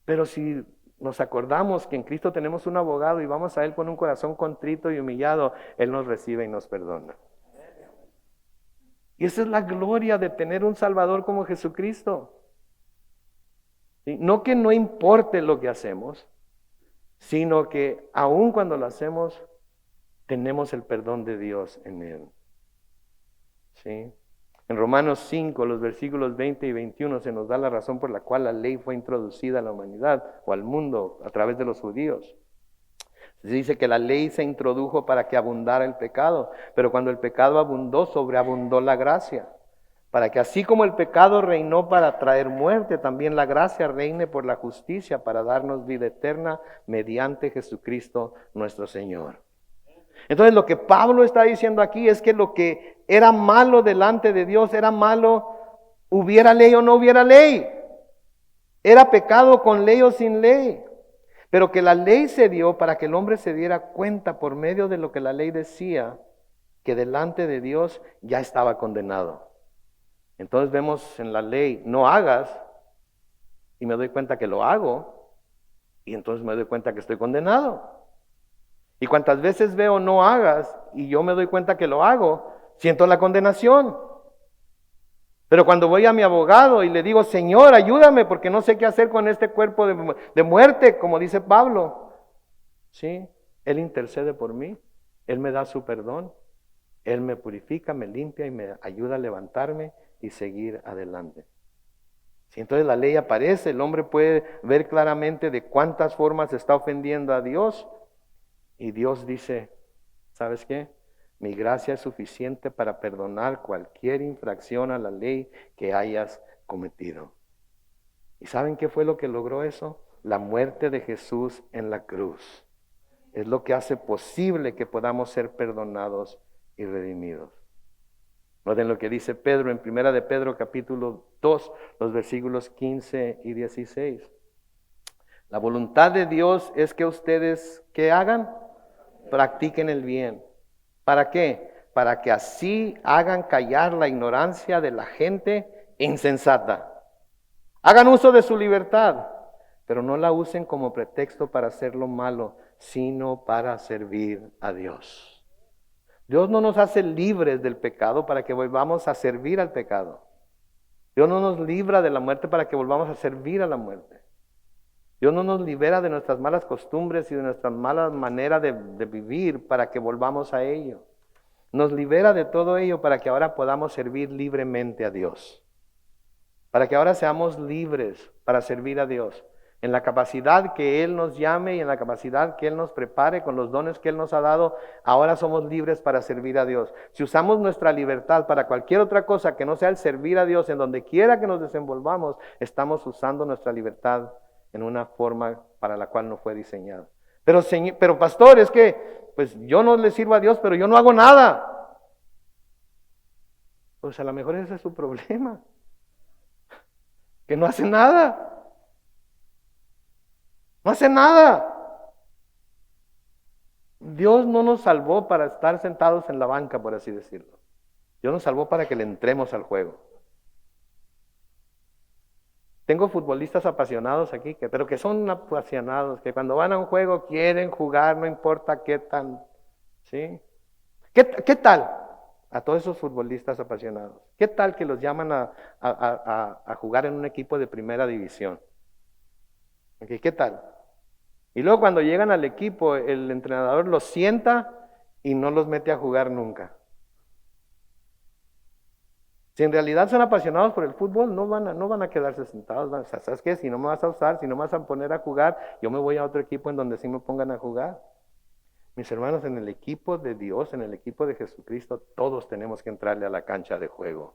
Pero si nos acordamos que en Cristo tenemos un abogado y vamos a Él con un corazón contrito y humillado, Él nos recibe y nos perdona. Y esa es la gloria de tener un Salvador como Jesucristo. ¿Sí? No que no importe lo que hacemos, sino que aun cuando lo hacemos, tenemos el perdón de Dios en Él. ¿Sí? En Romanos 5, los versículos 20 y 21 se nos da la razón por la cual la ley fue introducida a la humanidad o al mundo a través de los judíos. Se dice que la ley se introdujo para que abundara el pecado, pero cuando el pecado abundó, sobreabundó la gracia. Para que así como el pecado reinó para traer muerte, también la gracia reine por la justicia para darnos vida eterna mediante Jesucristo nuestro Señor. Entonces lo que Pablo está diciendo aquí es que lo que era malo delante de Dios era malo, hubiera ley o no hubiera ley. Era pecado con ley o sin ley. Pero que la ley se dio para que el hombre se diera cuenta por medio de lo que la ley decía, que delante de Dios ya estaba condenado. Entonces vemos en la ley, no hagas, y me doy cuenta que lo hago, y entonces me doy cuenta que estoy condenado. Y cuantas veces veo no hagas, y yo me doy cuenta que lo hago, siento la condenación. Pero cuando voy a mi abogado y le digo, Señor, ayúdame porque no sé qué hacer con este cuerpo de muerte, como dice Pablo. Sí, Él intercede por mí, Él me da su perdón, Él me purifica, me limpia y me ayuda a levantarme y seguir adelante. Si entonces la ley aparece, el hombre puede ver claramente de cuántas formas está ofendiendo a Dios. Y Dios dice, ¿sabes qué? Mi gracia es suficiente para perdonar cualquier infracción a la ley que hayas cometido. ¿Y saben qué fue lo que logró eso? La muerte de Jesús en la cruz. Es lo que hace posible que podamos ser perdonados y redimidos. Noten lo que dice Pedro en 1 de Pedro capítulo 2, los versículos 15 y 16. La voluntad de Dios es que ustedes, ¿qué hagan? Practiquen el bien. ¿Para qué? Para que así hagan callar la ignorancia de la gente insensata. Hagan uso de su libertad, pero no la usen como pretexto para hacer lo malo, sino para servir a Dios. Dios no nos hace libres del pecado para que volvamos a servir al pecado. Dios no nos libra de la muerte para que volvamos a servir a la muerte. Dios no nos libera de nuestras malas costumbres y de nuestras malas maneras de vivir para que volvamos a ello. Nos libera de todo ello para que ahora podamos servir libremente a Dios. Para que ahora seamos libres para servir a Dios. En la capacidad que Él nos llame y en la capacidad que Él nos prepare con los dones que Él nos ha dado, ahora somos libres para servir a Dios. Si usamos nuestra libertad para cualquier otra cosa que no sea el servir a Dios en donde quiera que nos desenvolvamos, estamos usando nuestra libertad en una forma para la cual no fue diseñada. Pero pastor, es que pues yo no le sirvo a Dios, pero yo no hago nada. Pues a lo mejor ese es su problema, que no hace nada. No hace nada. Dios no nos salvó para estar sentados en la banca, por así decirlo. Dios nos salvó para que le entremos al juego. Tengo futbolistas apasionados aquí, pero que son apasionados, que cuando van a un juego quieren jugar, no importa qué tan, ¿sí? ¿Qué tal a todos esos futbolistas apasionados? ¿Qué tal que los llaman a jugar en un equipo de primera división? Ok, ¿qué tal? Y luego cuando llegan al equipo, el entrenador los sienta y no los mete a jugar nunca. Si en realidad son apasionados por el fútbol, no van a quedarse sentados. O sea, ¿sabes qué? Si no me vas a usar, si no me vas a poner a jugar, yo me voy a otro equipo en donde sí me pongan a jugar. Mis hermanos, en el equipo de Dios, en el equipo de Jesucristo, todos tenemos que entrarle a la cancha de juego.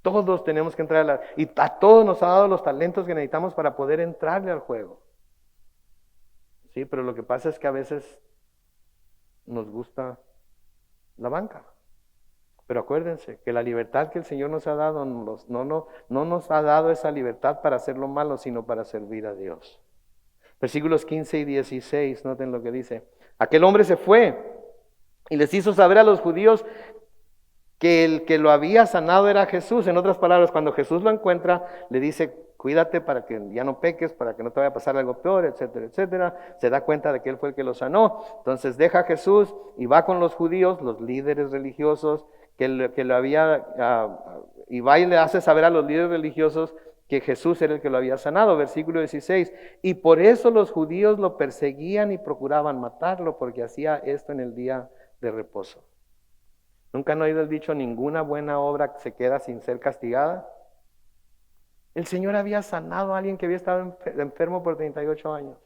Todos tenemos que entrar y a todos nos ha dado los talentos que necesitamos para poder entrarle al juego. Sí, pero lo que pasa es que a veces nos gusta la banca. Pero acuérdense que la libertad que el Señor nos ha dado no nos ha dado esa libertad para hacer lo malo, sino para servir a Dios. Versículos 15 y 16, noten lo que dice. Aquel hombre se fue y les hizo saber a los judíos que el que lo había sanado era Jesús. En otras palabras, cuando Jesús lo encuentra, le dice, cuídate para que ya no peques, para que no te vaya a pasar algo peor, etcétera, etcétera. Se da cuenta de que él fue el que lo sanó. Entonces deja a Jesús y va con los judíos, los líderes religiosos, que lo había, y va y le hace saber a los líderes religiosos que Jesús era el que lo había sanado. Versículo 16. Y por eso los judíos lo perseguían y procuraban matarlo, porque hacía esto en el día de reposo. ¿Nunca han oído el dicho, ninguna buena obra se queda sin ser castigada? El Señor había sanado a alguien que había estado enfermo por 38 años.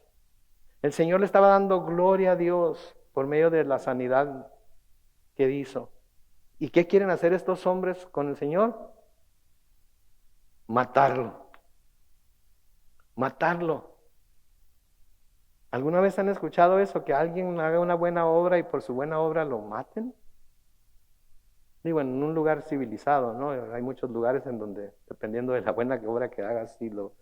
El Señor le estaba dando gloria a Dios por medio de la sanidad que hizo. ¿Y qué quieren hacer estos hombres con el Señor? Matarlo. Matarlo. ¿Alguna vez han escuchado eso? Que alguien haga una buena obra y por su buena obra lo maten. Digo, en un lugar civilizado, ¿no? Hay muchos lugares en donde, dependiendo de la buena obra que hagas, sí lo...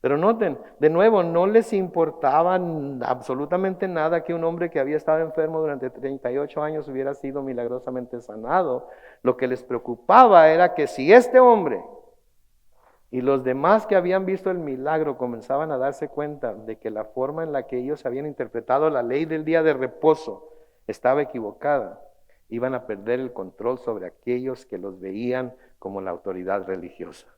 Pero noten, de nuevo, no les importaba absolutamente nada que un hombre que había estado enfermo durante 38 años hubiera sido milagrosamente sanado. Lo que les preocupaba era que si este hombre y los demás que habían visto el milagro comenzaban a darse cuenta de que la forma en la que ellos habían interpretado la ley del día de reposo estaba equivocada, iban a perder el control sobre aquellos que los veían como la autoridad religiosa.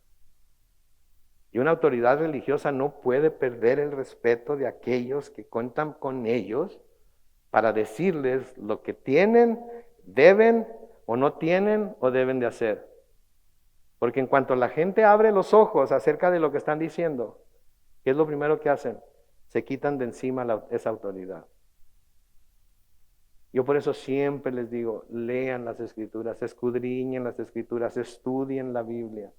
Y una autoridad religiosa no puede perder el respeto de aquellos que cuentan con ellos para decirles lo que tienen, deben o no tienen o deben de hacer. Porque en cuanto la gente abre los ojos acerca de lo que están diciendo, ¿qué es lo primero que hacen? Se quitan de encima esa autoridad. Yo por eso siempre les digo, lean las Escrituras, escudriñen las Escrituras, estudien la Biblia.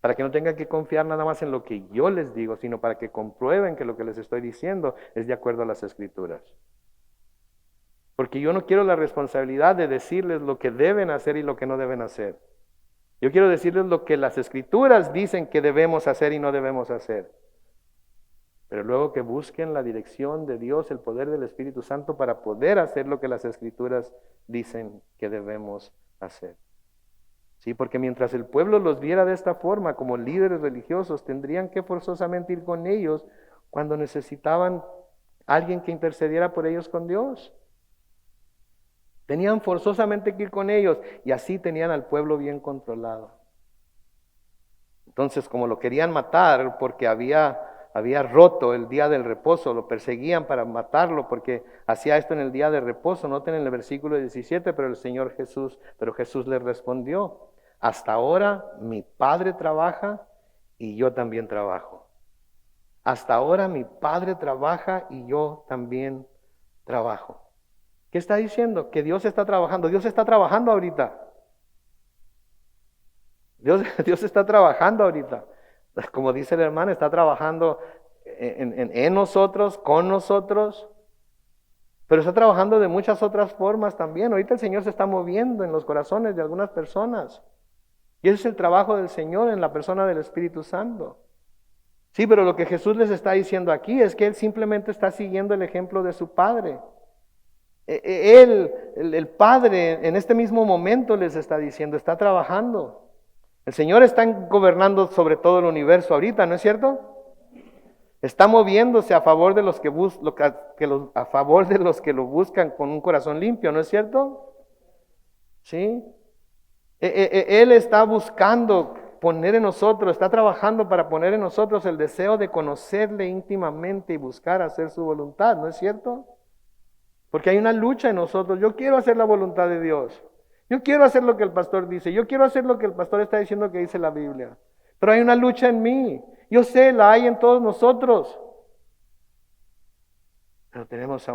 Para que no tengan que confiar nada más en lo que yo les digo, sino para que comprueben que lo que les estoy diciendo es de acuerdo a las Escrituras. Porque yo no quiero la responsabilidad de decirles lo que deben hacer y lo que no deben hacer. Yo quiero decirles lo que las Escrituras dicen que debemos hacer y no debemos hacer. Pero luego que busquen la dirección de Dios, el poder del Espíritu Santo para poder hacer lo que las Escrituras dicen que debemos hacer. Sí, porque mientras el pueblo los viera de esta forma, como líderes religiosos, tendrían que forzosamente ir con ellos cuando necesitaban alguien que intercediera por ellos con Dios. Tenían forzosamente que ir con ellos y así tenían al pueblo bien controlado. Entonces, como lo querían matar porque había roto el día del reposo, lo perseguían para matarlo porque hacía esto en el día de reposo. Noten en el versículo 17, pero Jesús les respondió, hasta ahora mi Padre trabaja y yo también trabajo. Hasta ahora mi Padre trabaja y yo también trabajo. ¿Qué está diciendo? Que Dios está trabajando. Dios está trabajando ahorita. Dios está trabajando ahorita. Como dice el hermano, está trabajando en nosotros, con nosotros, pero está trabajando de muchas otras formas también. Ahorita el Señor se está moviendo en los corazones de algunas personas. Y ese es el trabajo del Señor en la persona del Espíritu Santo. Sí, pero lo que Jesús les está diciendo aquí es que Él simplemente está siguiendo el ejemplo de su Padre. Él, el Padre, en este mismo momento les está diciendo, está trabajando. El Señor está gobernando sobre todo el universo ahorita, ¿no es cierto? Está moviéndose a favor de los que lo buscan con un corazón limpio, ¿no es cierto? ¿Sí? Él está buscando poner en nosotros, está trabajando para poner en nosotros el deseo de conocerle íntimamente y buscar hacer su voluntad, ¿no es cierto? Porque hay una lucha en nosotros. Yo quiero hacer la voluntad de Dios. Yo quiero hacer lo que el pastor dice. Yo quiero hacer lo que el pastor está diciendo que dice la Biblia. Pero hay una lucha en mí. Yo sé, la hay en todos nosotros. Pero tenemos a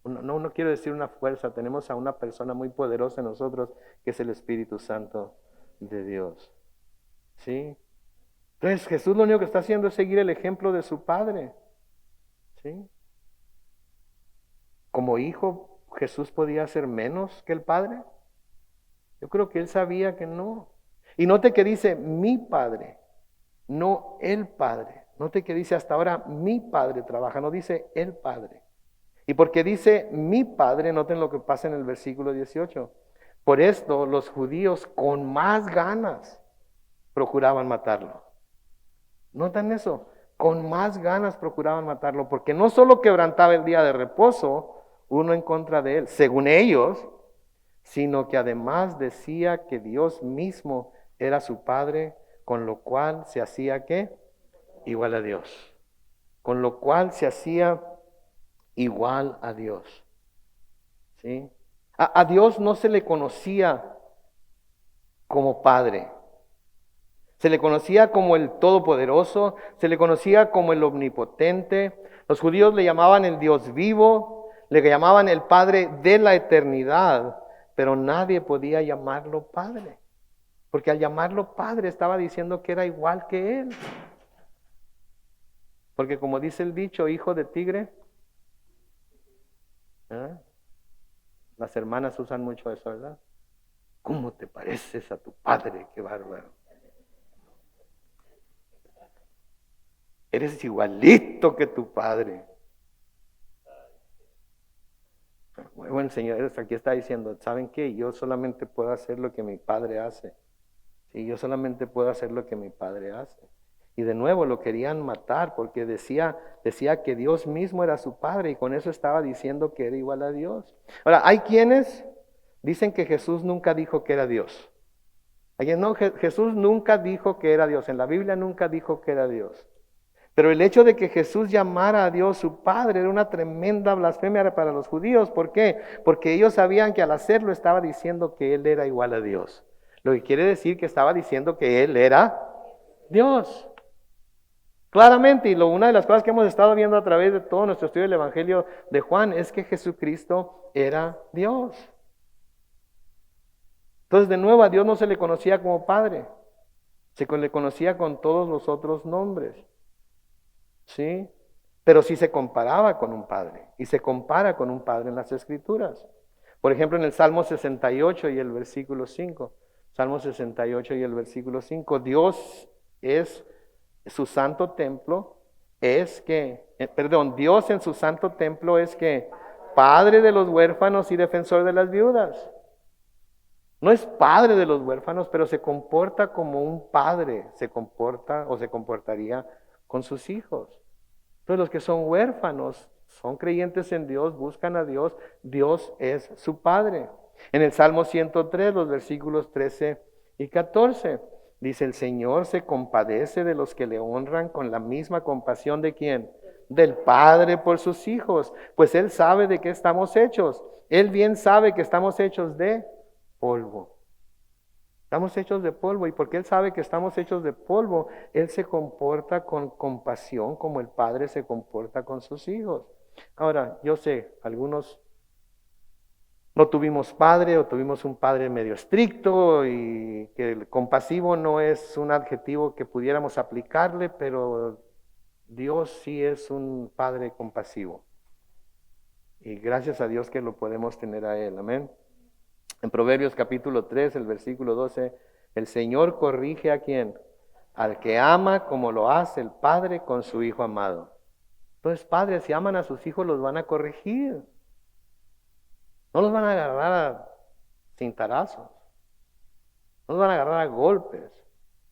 no quiero decir una fuerza, tenemos a una persona muy poderosa en nosotros, que es el Espíritu Santo de Dios. ¿Sí? Entonces Jesús lo único que está haciendo es seguir el ejemplo de su Padre. ¿Sí? Como hijo, Jesús podía ser menos que el Padre. Yo creo que él sabía que no. Y note que dice mi Padre, no el Padre. Note que dice hasta ahora mi Padre trabaja, no dice el Padre. Y porque dice mi Padre, noten lo que pasa en el versículo 18. Por esto los judíos con más ganas procuraban matarlo. ¿Notan eso? Con más ganas procuraban matarlo, porque no solo quebrantaba el día de reposo, uno en contra de él, según ellos, sino que además decía que Dios mismo era su Padre, con lo cual se hacía ¿qué? Igual a Dios. Con lo cual se hacía igual a Dios. ¿Sí? A Dios no se le conocía como Padre. Se le conocía como el Todopoderoso, se le conocía como el Omnipotente. Los judíos le llamaban el Dios vivo, le llamaban el Padre de la eternidad, pero nadie podía llamarlo Padre, porque al llamarlo Padre estaba diciendo que era igual que Él. Porque como dice el dicho, hijo de tigre, ¿eh? Las hermanas usan mucho eso, ¿verdad? ¿Cómo te pareces a tu padre? Qué bárbaro. Eres igualito que tu padre. Bueno, el Señor aquí está diciendo, ¿saben qué? Yo solamente puedo hacer lo que mi Padre hace. Sí, yo solamente puedo hacer lo que mi Padre hace. Y de nuevo lo querían matar porque decía que Dios mismo era su Padre y con eso estaba diciendo que era igual a Dios. Ahora, hay quienes dicen que Jesús nunca dijo que era Dios. No, Jesús nunca dijo que era Dios. En la Biblia nunca dijo que era Dios. Pero el hecho de que Jesús llamara a Dios su Padre era una tremenda blasfemia para los judíos. ¿Por qué? Porque ellos sabían que al hacerlo estaba diciendo que Él era igual a Dios. Lo que quiere decir que estaba diciendo que Él era Dios. Claramente, y una de las cosas que hemos estado viendo a través de todo nuestro estudio del Evangelio de Juan es que Jesucristo era Dios. Entonces, de nuevo, a Dios no se le conocía como Padre. Se le conocía con todos los otros nombres. ¿Sí? Pero sí se comparaba con un Padre. Y se compara con un Padre en las Escrituras. Por ejemplo, en el Salmo 68 y el versículo 5. Salmo 68 y el versículo 5. Dios es su santo templo. Dios en su santo templo es que Padre de los huérfanos y defensor de las viudas. No es padre de los huérfanos, pero se comporta como un padre, se comportaría con sus hijos. Entonces los que son huérfanos, son creyentes en Dios, buscan a Dios, Dios es su Padre. En el Salmo 103, los versículos 13 y 14, dice: el Señor se compadece de los que le honran con la misma compasión de ¿quién? Del Padre por sus hijos, pues Él sabe de qué estamos hechos. Él bien sabe que estamos hechos de polvo. Estamos hechos de polvo, y porque Él sabe que estamos hechos de polvo, Él se comporta con compasión como el Padre se comporta con sus hijos. Ahora, yo sé, algunos no tuvimos padre o tuvimos un padre medio estricto y que el compasivo no es un adjetivo que pudiéramos aplicarle, pero Dios sí es un Padre compasivo. Y gracias a Dios que lo podemos tener a Él, amén. En Proverbios capítulo 3, el versículo 12, el Señor corrige ¿a quién? Al que ama como lo hace el padre con su hijo amado. Entonces, padres, si aman a sus hijos, los van a corregir. No los van a agarrar a cintarazos. No los van a agarrar a golpes.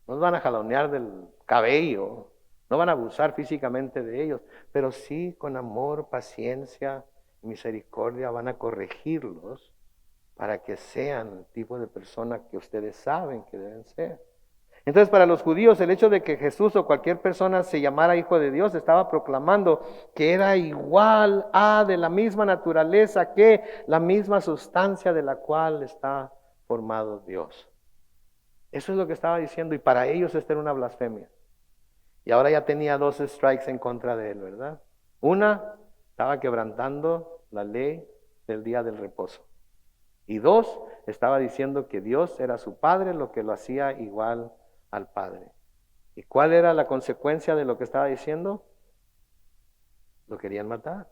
No los van a jalonear del cabello. No van a abusar físicamente de ellos. Pero sí, con amor, paciencia y misericordia, van a corregirlos para que sean el tipo de persona que ustedes saben que deben ser. Entonces, para los judíos, el hecho de que Jesús o cualquier persona se llamara hijo de Dios estaba proclamando que era igual a, de la misma naturaleza que, la misma sustancia de la cual está formado Dios. Eso es lo que estaba diciendo, y para ellos esta era una blasfemia. Y ahora ya tenía 2 strikes en contra de él, ¿verdad? Una, estaba quebrantando la ley del día del reposo. Y 2, estaba diciendo que Dios era su Padre, lo que lo hacía igual al Padre. ¿Y cuál era la consecuencia de lo que estaba diciendo? Lo querían matar.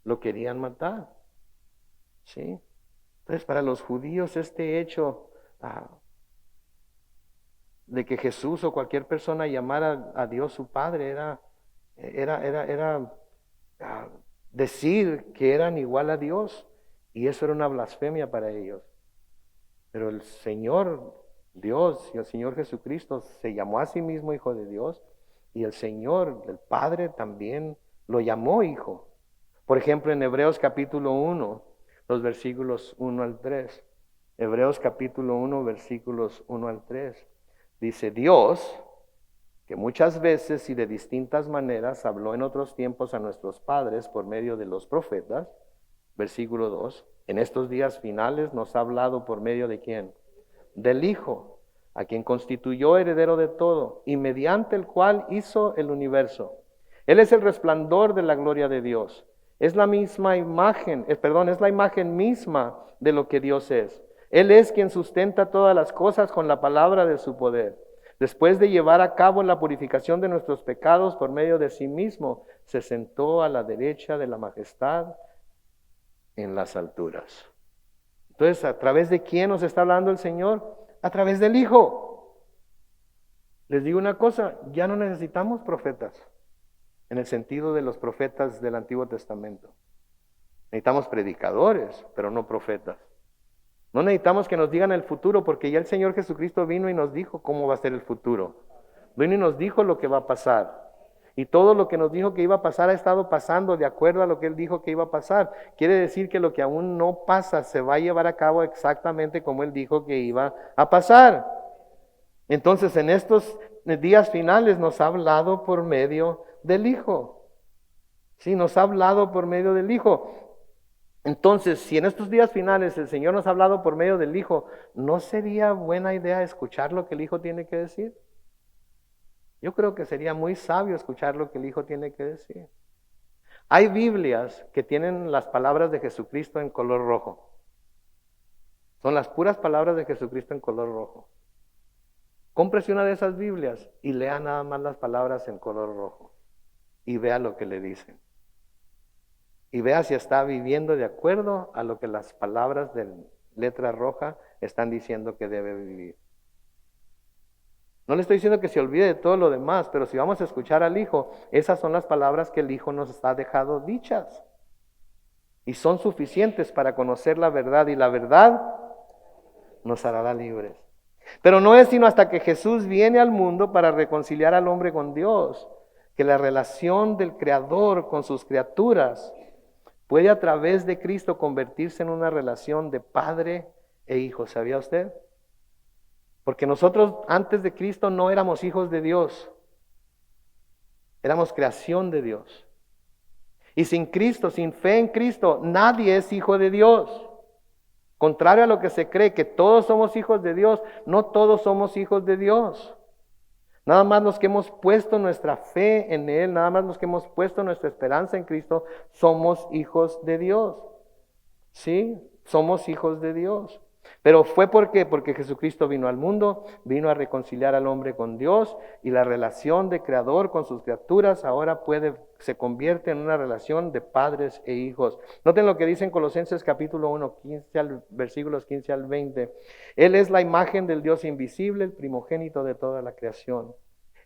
Lo querían matar. ¿Sí? Entonces, para los judíos este hecho de que Jesús o cualquier persona llamara a Dios su Padre era decir que eran igual a Dios, y eso era una blasfemia para ellos. Pero el Señor Dios y el Señor Jesucristo se llamó a sí mismo Hijo de Dios, y el Señor, el Padre, también lo llamó Hijo. Por ejemplo, en Hebreos capítulo 1, los versículos 1 al 3. Hebreos capítulo 1, versículos 1 al 3. Dice: Dios, que muchas veces y de distintas maneras habló en otros tiempos a nuestros padres por medio de los profetas, versículo 2, en estos días finales nos ha hablado por medio de ¿quién? Del Hijo, a quien constituyó heredero de todo, y mediante el cual hizo el universo. Él es el resplandor de la gloria de Dios. Es la misma imagen, es la imagen misma de lo que Dios es. Él es quien sustenta todas las cosas con la palabra de su poder. Después de llevar a cabo la purificación de nuestros pecados por medio de sí mismo, se sentó a la derecha de la majestad en las alturas. Entonces, ¿a través de quién nos está hablando el Señor? A través del Hijo. Les digo una cosa, ya no necesitamos profetas, en el sentido de los profetas del Antiguo Testamento. Necesitamos predicadores, pero no profetas. No necesitamos que nos digan el futuro, porque ya el Señor Jesucristo vino y nos dijo cómo va a ser el futuro. Vino y nos dijo lo que va a pasar. Y todo lo que nos dijo que iba a pasar ha estado pasando de acuerdo a lo que Él dijo que iba a pasar. Quiere decir que lo que aún no pasa se va a llevar a cabo exactamente como Él dijo que iba a pasar. Entonces, en estos días finales nos ha hablado por medio del Hijo. Sí, nos ha hablado por medio del Hijo. Entonces, si en estos días finales el Señor nos ha hablado por medio del Hijo, ¿no sería buena idea escuchar lo que el Hijo tiene que decir? Yo creo que sería muy sabio escuchar lo que el Hijo tiene que decir. Hay Biblias que tienen las palabras de Jesucristo en color rojo. Son las puras palabras de Jesucristo en color rojo. Cómprese una de esas Biblias y lea nada más las palabras en color rojo. Y vea lo que le dicen. Y vea si está viviendo de acuerdo a lo que las palabras de letra roja están diciendo que debe vivir. No le estoy diciendo que se olvide de todo lo demás, pero si vamos a escuchar al Hijo, esas son las palabras que el Hijo nos ha dejado dichas. Y son suficientes para conocer la verdad, y la verdad nos hará libres. Pero no es sino hasta que Jesús viene al mundo para reconciliar al hombre con Dios, que la relación del Creador con sus criaturas puede a través de Cristo convertirse en una relación de padre e hijo. ¿Sabía usted? Porque nosotros antes de Cristo no éramos hijos de Dios. Éramos creación de Dios. Y sin Cristo, sin fe en Cristo, nadie es hijo de Dios. Contrario a lo que se cree, que todos somos hijos de Dios, no todos somos hijos de Dios. Nada más los que hemos puesto nuestra fe en Él, nada más los que hemos puesto nuestra esperanza en Cristo, somos hijos de Dios. ¿Sí? Somos hijos de Dios. Pero ¿fue por qué? Porque Jesucristo vino al mundo, vino a reconciliar al hombre con Dios, y la relación de creador con sus criaturas ahora se convierte en una relación de padres e hijos. Noten lo que dice en Colosenses capítulo 1, versículos 15 al 20. Él es la imagen del Dios invisible, el primogénito de toda la creación.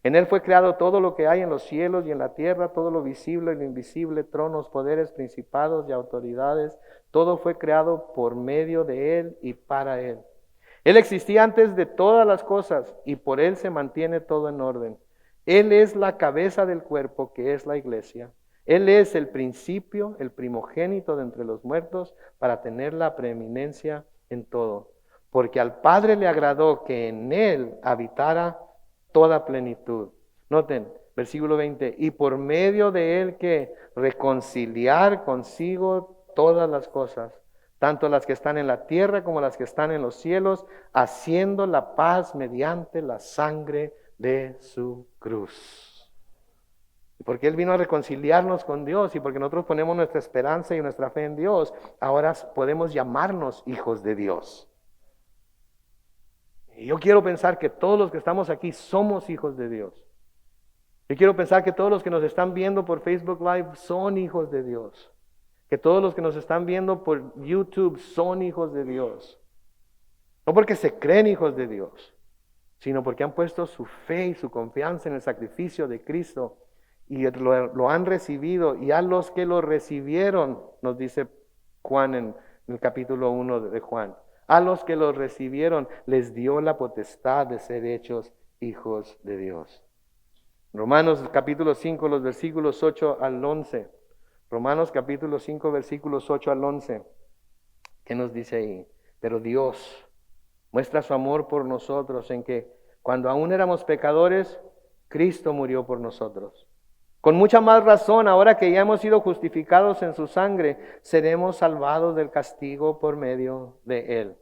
En Él fue creado todo lo que hay en los cielos y en la tierra, todo lo visible y lo invisible, tronos, poderes, principados y autoridades. Todo fue creado por medio de Él y para Él. Él existía antes de todas las cosas, y por Él se mantiene todo en orden. Él es la cabeza del cuerpo, que es la iglesia. Él es el principio, el primogénito de entre los muertos, para tener la preeminencia en todo. porque al Padre le agradó que en él habitara toda plenitud. Noten, versículo 20, y por medio de él que reconciliar consigo todas las cosas, tanto las que están en la tierra como las que están en los cielos, haciendo la paz mediante la sangre de su cruz. Porque Él vino a reconciliarnos con Dios y porque nosotros ponemos nuestra esperanza y nuestra fe en Dios, ahora podemos llamarnos hijos de Dios. Y yo quiero pensar que todos los que estamos aquí somos hijos de Dios. Yo quiero pensar que todos los que nos están viendo por Facebook Live son hijos de Dios. Que todos los que nos están viendo por YouTube son hijos de Dios. No porque se creen hijos de Dios, sino porque han puesto su fe y su confianza en el sacrificio de Cristo y lo han recibido. Y a los que lo recibieron, nos dice Juan en el capítulo 1 de Juan, a los que lo recibieron les dio la potestad de ser hechos hijos de Dios. Romanos capítulo 5, los versículos 8 al 11. Romanos capítulo 5, versículos 8 al 11. ¿Qué nos dice ahí? Pero Dios muestra su amor por nosotros en que cuando aún éramos pecadores, Cristo murió por nosotros. Con mucha más razón, ahora que ya hemos sido justificados en su sangre, seremos salvados del castigo por medio de Él.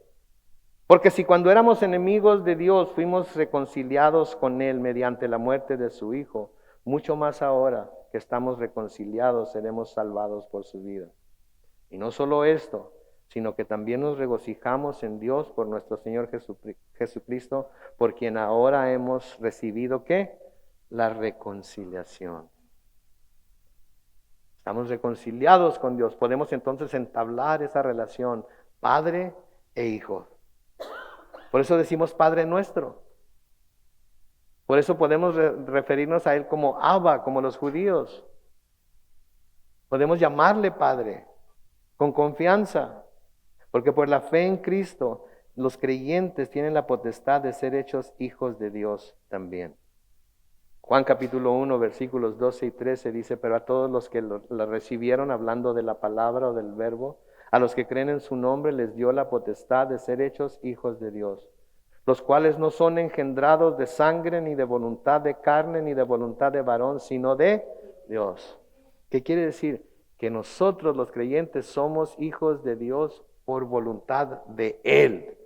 Porque si cuando éramos enemigos de Dios fuimos reconciliados con Él mediante la muerte de su Hijo, mucho más ahora que estamos reconciliados seremos salvados por su vida. Y no solo esto, sino que también nos regocijamos en Dios por nuestro Señor Jesucristo, por quien ahora hemos recibido, ¿qué? La reconciliación. Estamos reconciliados con Dios. Podemos entonces entablar esa relación padre e hijo. Por eso decimos Padre nuestro. Por eso podemos referirnos a Él como Abba, como los judíos. Podemos llamarle Padre con confianza. Porque por la fe en Cristo, los creyentes tienen la potestad de ser hechos hijos de Dios también. Juan capítulo 1, versículos 12 y 13 dice, pero a todos los que la recibieron hablando de la palabra o del verbo, a los que creen en su nombre les dio la potestad de ser hechos hijos de Dios, los cuales no son engendrados de sangre, ni de voluntad de carne, ni de voluntad de varón, sino de Dios. ¿Qué quiere decir? Que nosotros los creyentes somos hijos de Dios por voluntad de Él.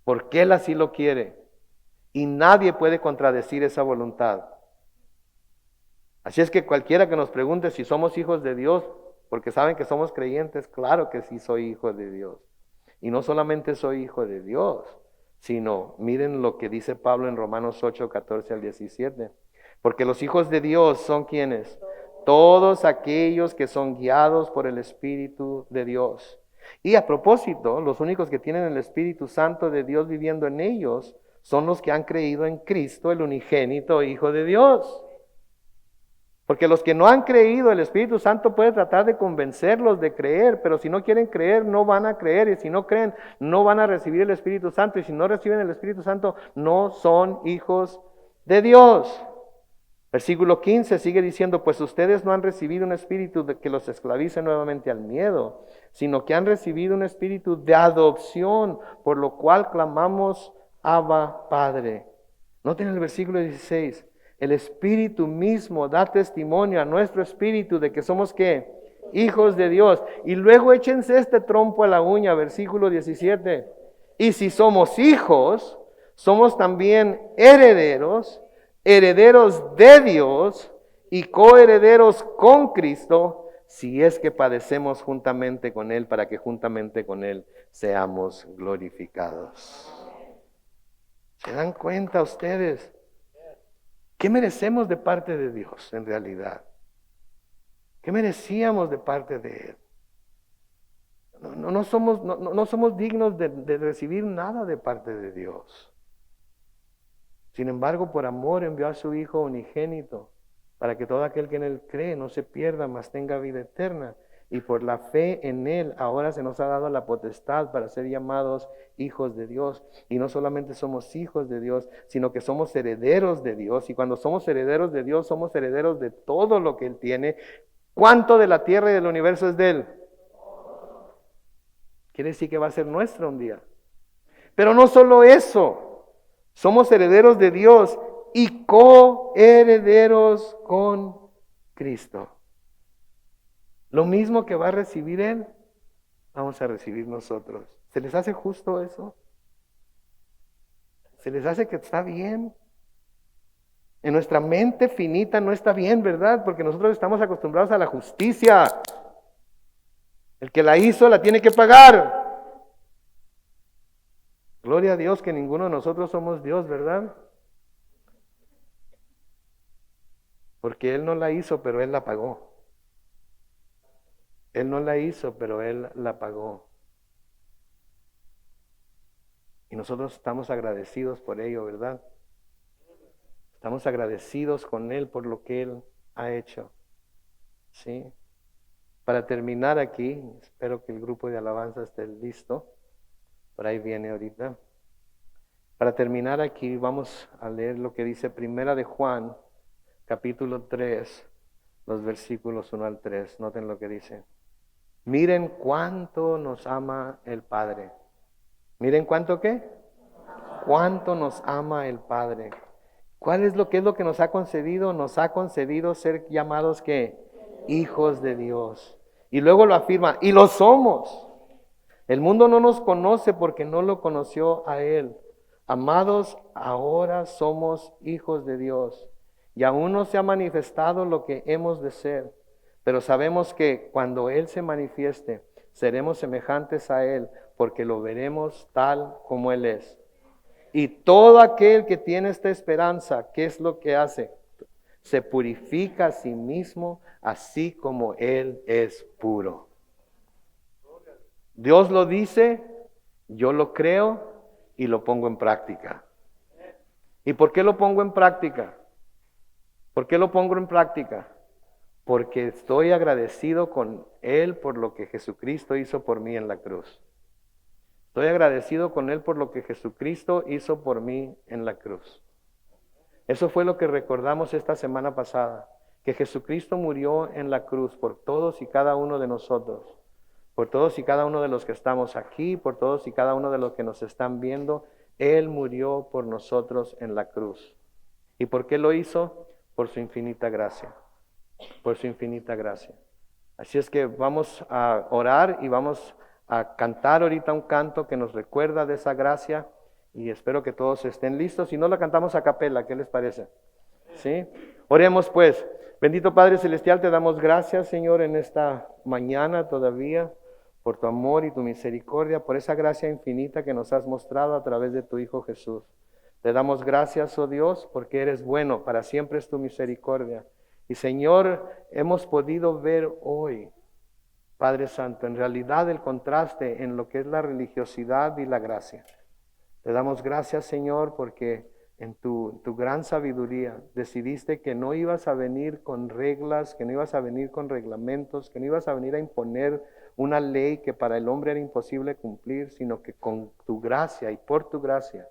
Porque Él así lo quiere. Y nadie puede contradecir esa voluntad. Así es que cualquiera que nos pregunte si somos hijos de Dios, porque saben que somos creyentes, claro que sí soy hijo de Dios. Y no solamente soy hijo de Dios, sino miren lo que dice Pablo en Romanos 8, 14 al 17. Porque los hijos de Dios son ¿quiénes? Todos aquellos que son guiados por el Espíritu de Dios. Y a propósito, los únicos que tienen el Espíritu Santo de Dios viviendo en ellos son los que han creído en Cristo, el unigénito Hijo de Dios. Porque los que no han creído, el Espíritu Santo puede tratar de convencerlos de creer, pero si no quieren creer, no van a creer, y si no creen, no van a recibir el Espíritu Santo, y si no reciben el Espíritu Santo, no son hijos de Dios. Versículo 15 sigue diciendo, pues ustedes no han recibido un espíritu que los esclavice nuevamente al miedo, sino que han recibido un espíritu de adopción, por lo cual clamamos Abba, Padre. Noten el versículo 16. El Espíritu mismo da testimonio a nuestro espíritu de que somos ¿qué? Hijos de Dios. Y luego échense este trompo a la uña, versículo 17. Y si somos hijos, somos también herederos, herederos de Dios y coherederos con Cristo, si es que padecemos juntamente con Él, para que juntamente con Él seamos glorificados. ¿Se dan cuenta ustedes? ¿Qué merecemos de parte de Dios en realidad? ¿Qué merecíamos de parte de Él? No somos dignos de recibir nada de parte de Dios. Sin embargo, por amor envió a su Hijo unigénito, para que todo aquel que en Él cree no se pierda, mas tenga vida eterna. Y por la fe en Él, ahora se nos ha dado la potestad para ser llamados hijos de Dios. Y no solamente somos hijos de Dios, sino que somos herederos de Dios. Y cuando somos herederos de Dios, somos herederos de todo lo que Él tiene. ¿Cuánto de la tierra y del universo es de Él? Quiere decir que va a ser nuestro un día. Pero no solo eso, somos herederos de Dios y coherederos con Cristo. Lo mismo que va a recibir Él, vamos a recibir nosotros. ¿Se les hace justo eso? ¿Se les hace que está bien? En nuestra mente finita no está bien, ¿verdad? Porque nosotros estamos acostumbrados a la justicia. El que la hizo la tiene que pagar. Gloria a Dios que ninguno de nosotros somos Dios, ¿verdad? Porque Él no la hizo, pero Él la pagó. Él no la hizo, pero Él la pagó. Y nosotros estamos agradecidos por ello, ¿verdad? Estamos agradecidos con Él por lo que Él ha hecho. ¿Sí? Para terminar aquí, espero que el grupo de alabanza esté listo. Por ahí viene ahorita. Para terminar aquí, vamos a leer lo que dice Primera de Juan, capítulo 3, los versículos 1 al 3. Noten lo que dice. Miren cuánto nos ama el Padre. Miren cuánto qué. Cuánto nos ama el Padre. ¿Qué es lo que nos ha concedido? Nos ha concedido ser llamados ¿qué? Hijos de Dios. Y luego lo afirma, y lo somos. El mundo no nos conoce porque no lo conoció a Él. Amados, ahora somos hijos de Dios. Y aún no se ha manifestado lo que hemos de ser. Pero sabemos que cuando Él se manifieste, seremos semejantes a Él, porque lo veremos tal como Él es. Y todo aquel que tiene esta esperanza, ¿qué es lo que hace? Se purifica a sí mismo, así como Él es puro. Dios lo dice, yo lo creo y lo pongo en práctica. ¿Y por qué lo pongo en práctica? ¿Por qué lo pongo en práctica? Porque estoy agradecido con Él por lo que Jesucristo hizo por mí en la cruz. Estoy agradecido con Él por lo que Jesucristo hizo por mí en la cruz. Eso fue lo que recordamos esta semana pasada, que Jesucristo murió en la cruz por todos y cada uno de nosotros, por todos y cada uno de los que estamos aquí, por todos y cada uno de los que nos están viendo. Él murió por nosotros en la cruz. ¿Y por qué lo hizo? Por su infinita gracia, por su infinita gracia. Así es que vamos a orar y vamos a cantar ahorita un canto que nos recuerda de esa gracia y espero que todos estén listos. Si no, la cantamos a capela, ¿qué les parece? ¿Sí? Oremos pues. Bendito Padre Celestial, te damos gracias, Señor, en esta mañana todavía, por tu amor y tu misericordia, por esa gracia infinita que nos has mostrado a través de tu Hijo Jesús. Te damos gracias, oh Dios, porque eres bueno, para siempre es tu misericordia. Y Señor, hemos podido ver hoy, Padre Santo, en realidad el contraste en lo que es la religiosidad y la gracia. Te damos gracias, Señor, porque en tu gran sabiduría decidiste que no ibas a venir con reglas, que no ibas a venir con reglamentos, que no ibas a venir a imponer una ley que para el hombre era imposible cumplir, sino que con tu gracia y por tu gracia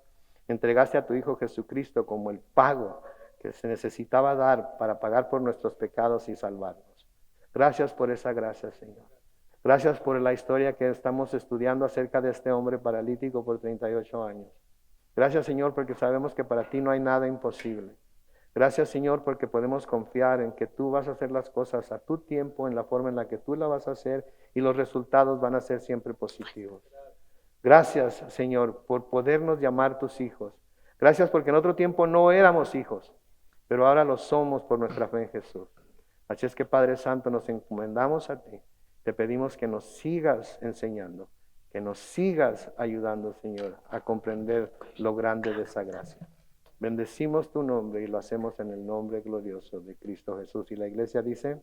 entregaste a tu Hijo Jesucristo como el pago que se necesitaba dar para pagar por nuestros pecados y salvarnos. Gracias por esa gracia, Señor. Gracias por la historia que estamos estudiando acerca de este hombre paralítico por 38 años. Gracias, Señor, porque sabemos que para ti no hay nada imposible. Gracias, Señor, porque podemos confiar en que tú vas a hacer las cosas a tu tiempo, en la forma en la que tú la vas a hacer, y los resultados van a ser siempre positivos. Gracias, Señor, por podernos llamar tus hijos. Gracias porque en otro tiempo no éramos hijos, pero ahora lo somos por nuestra fe en Jesús. Así es que, Padre Santo, nos encomendamos a ti. Te pedimos que nos sigas enseñando, que nos sigas ayudando, Señor, a comprender lo grande de esa gracia. Bendecimos tu nombre y lo hacemos en el nombre glorioso de Cristo Jesús. Y la iglesia dice...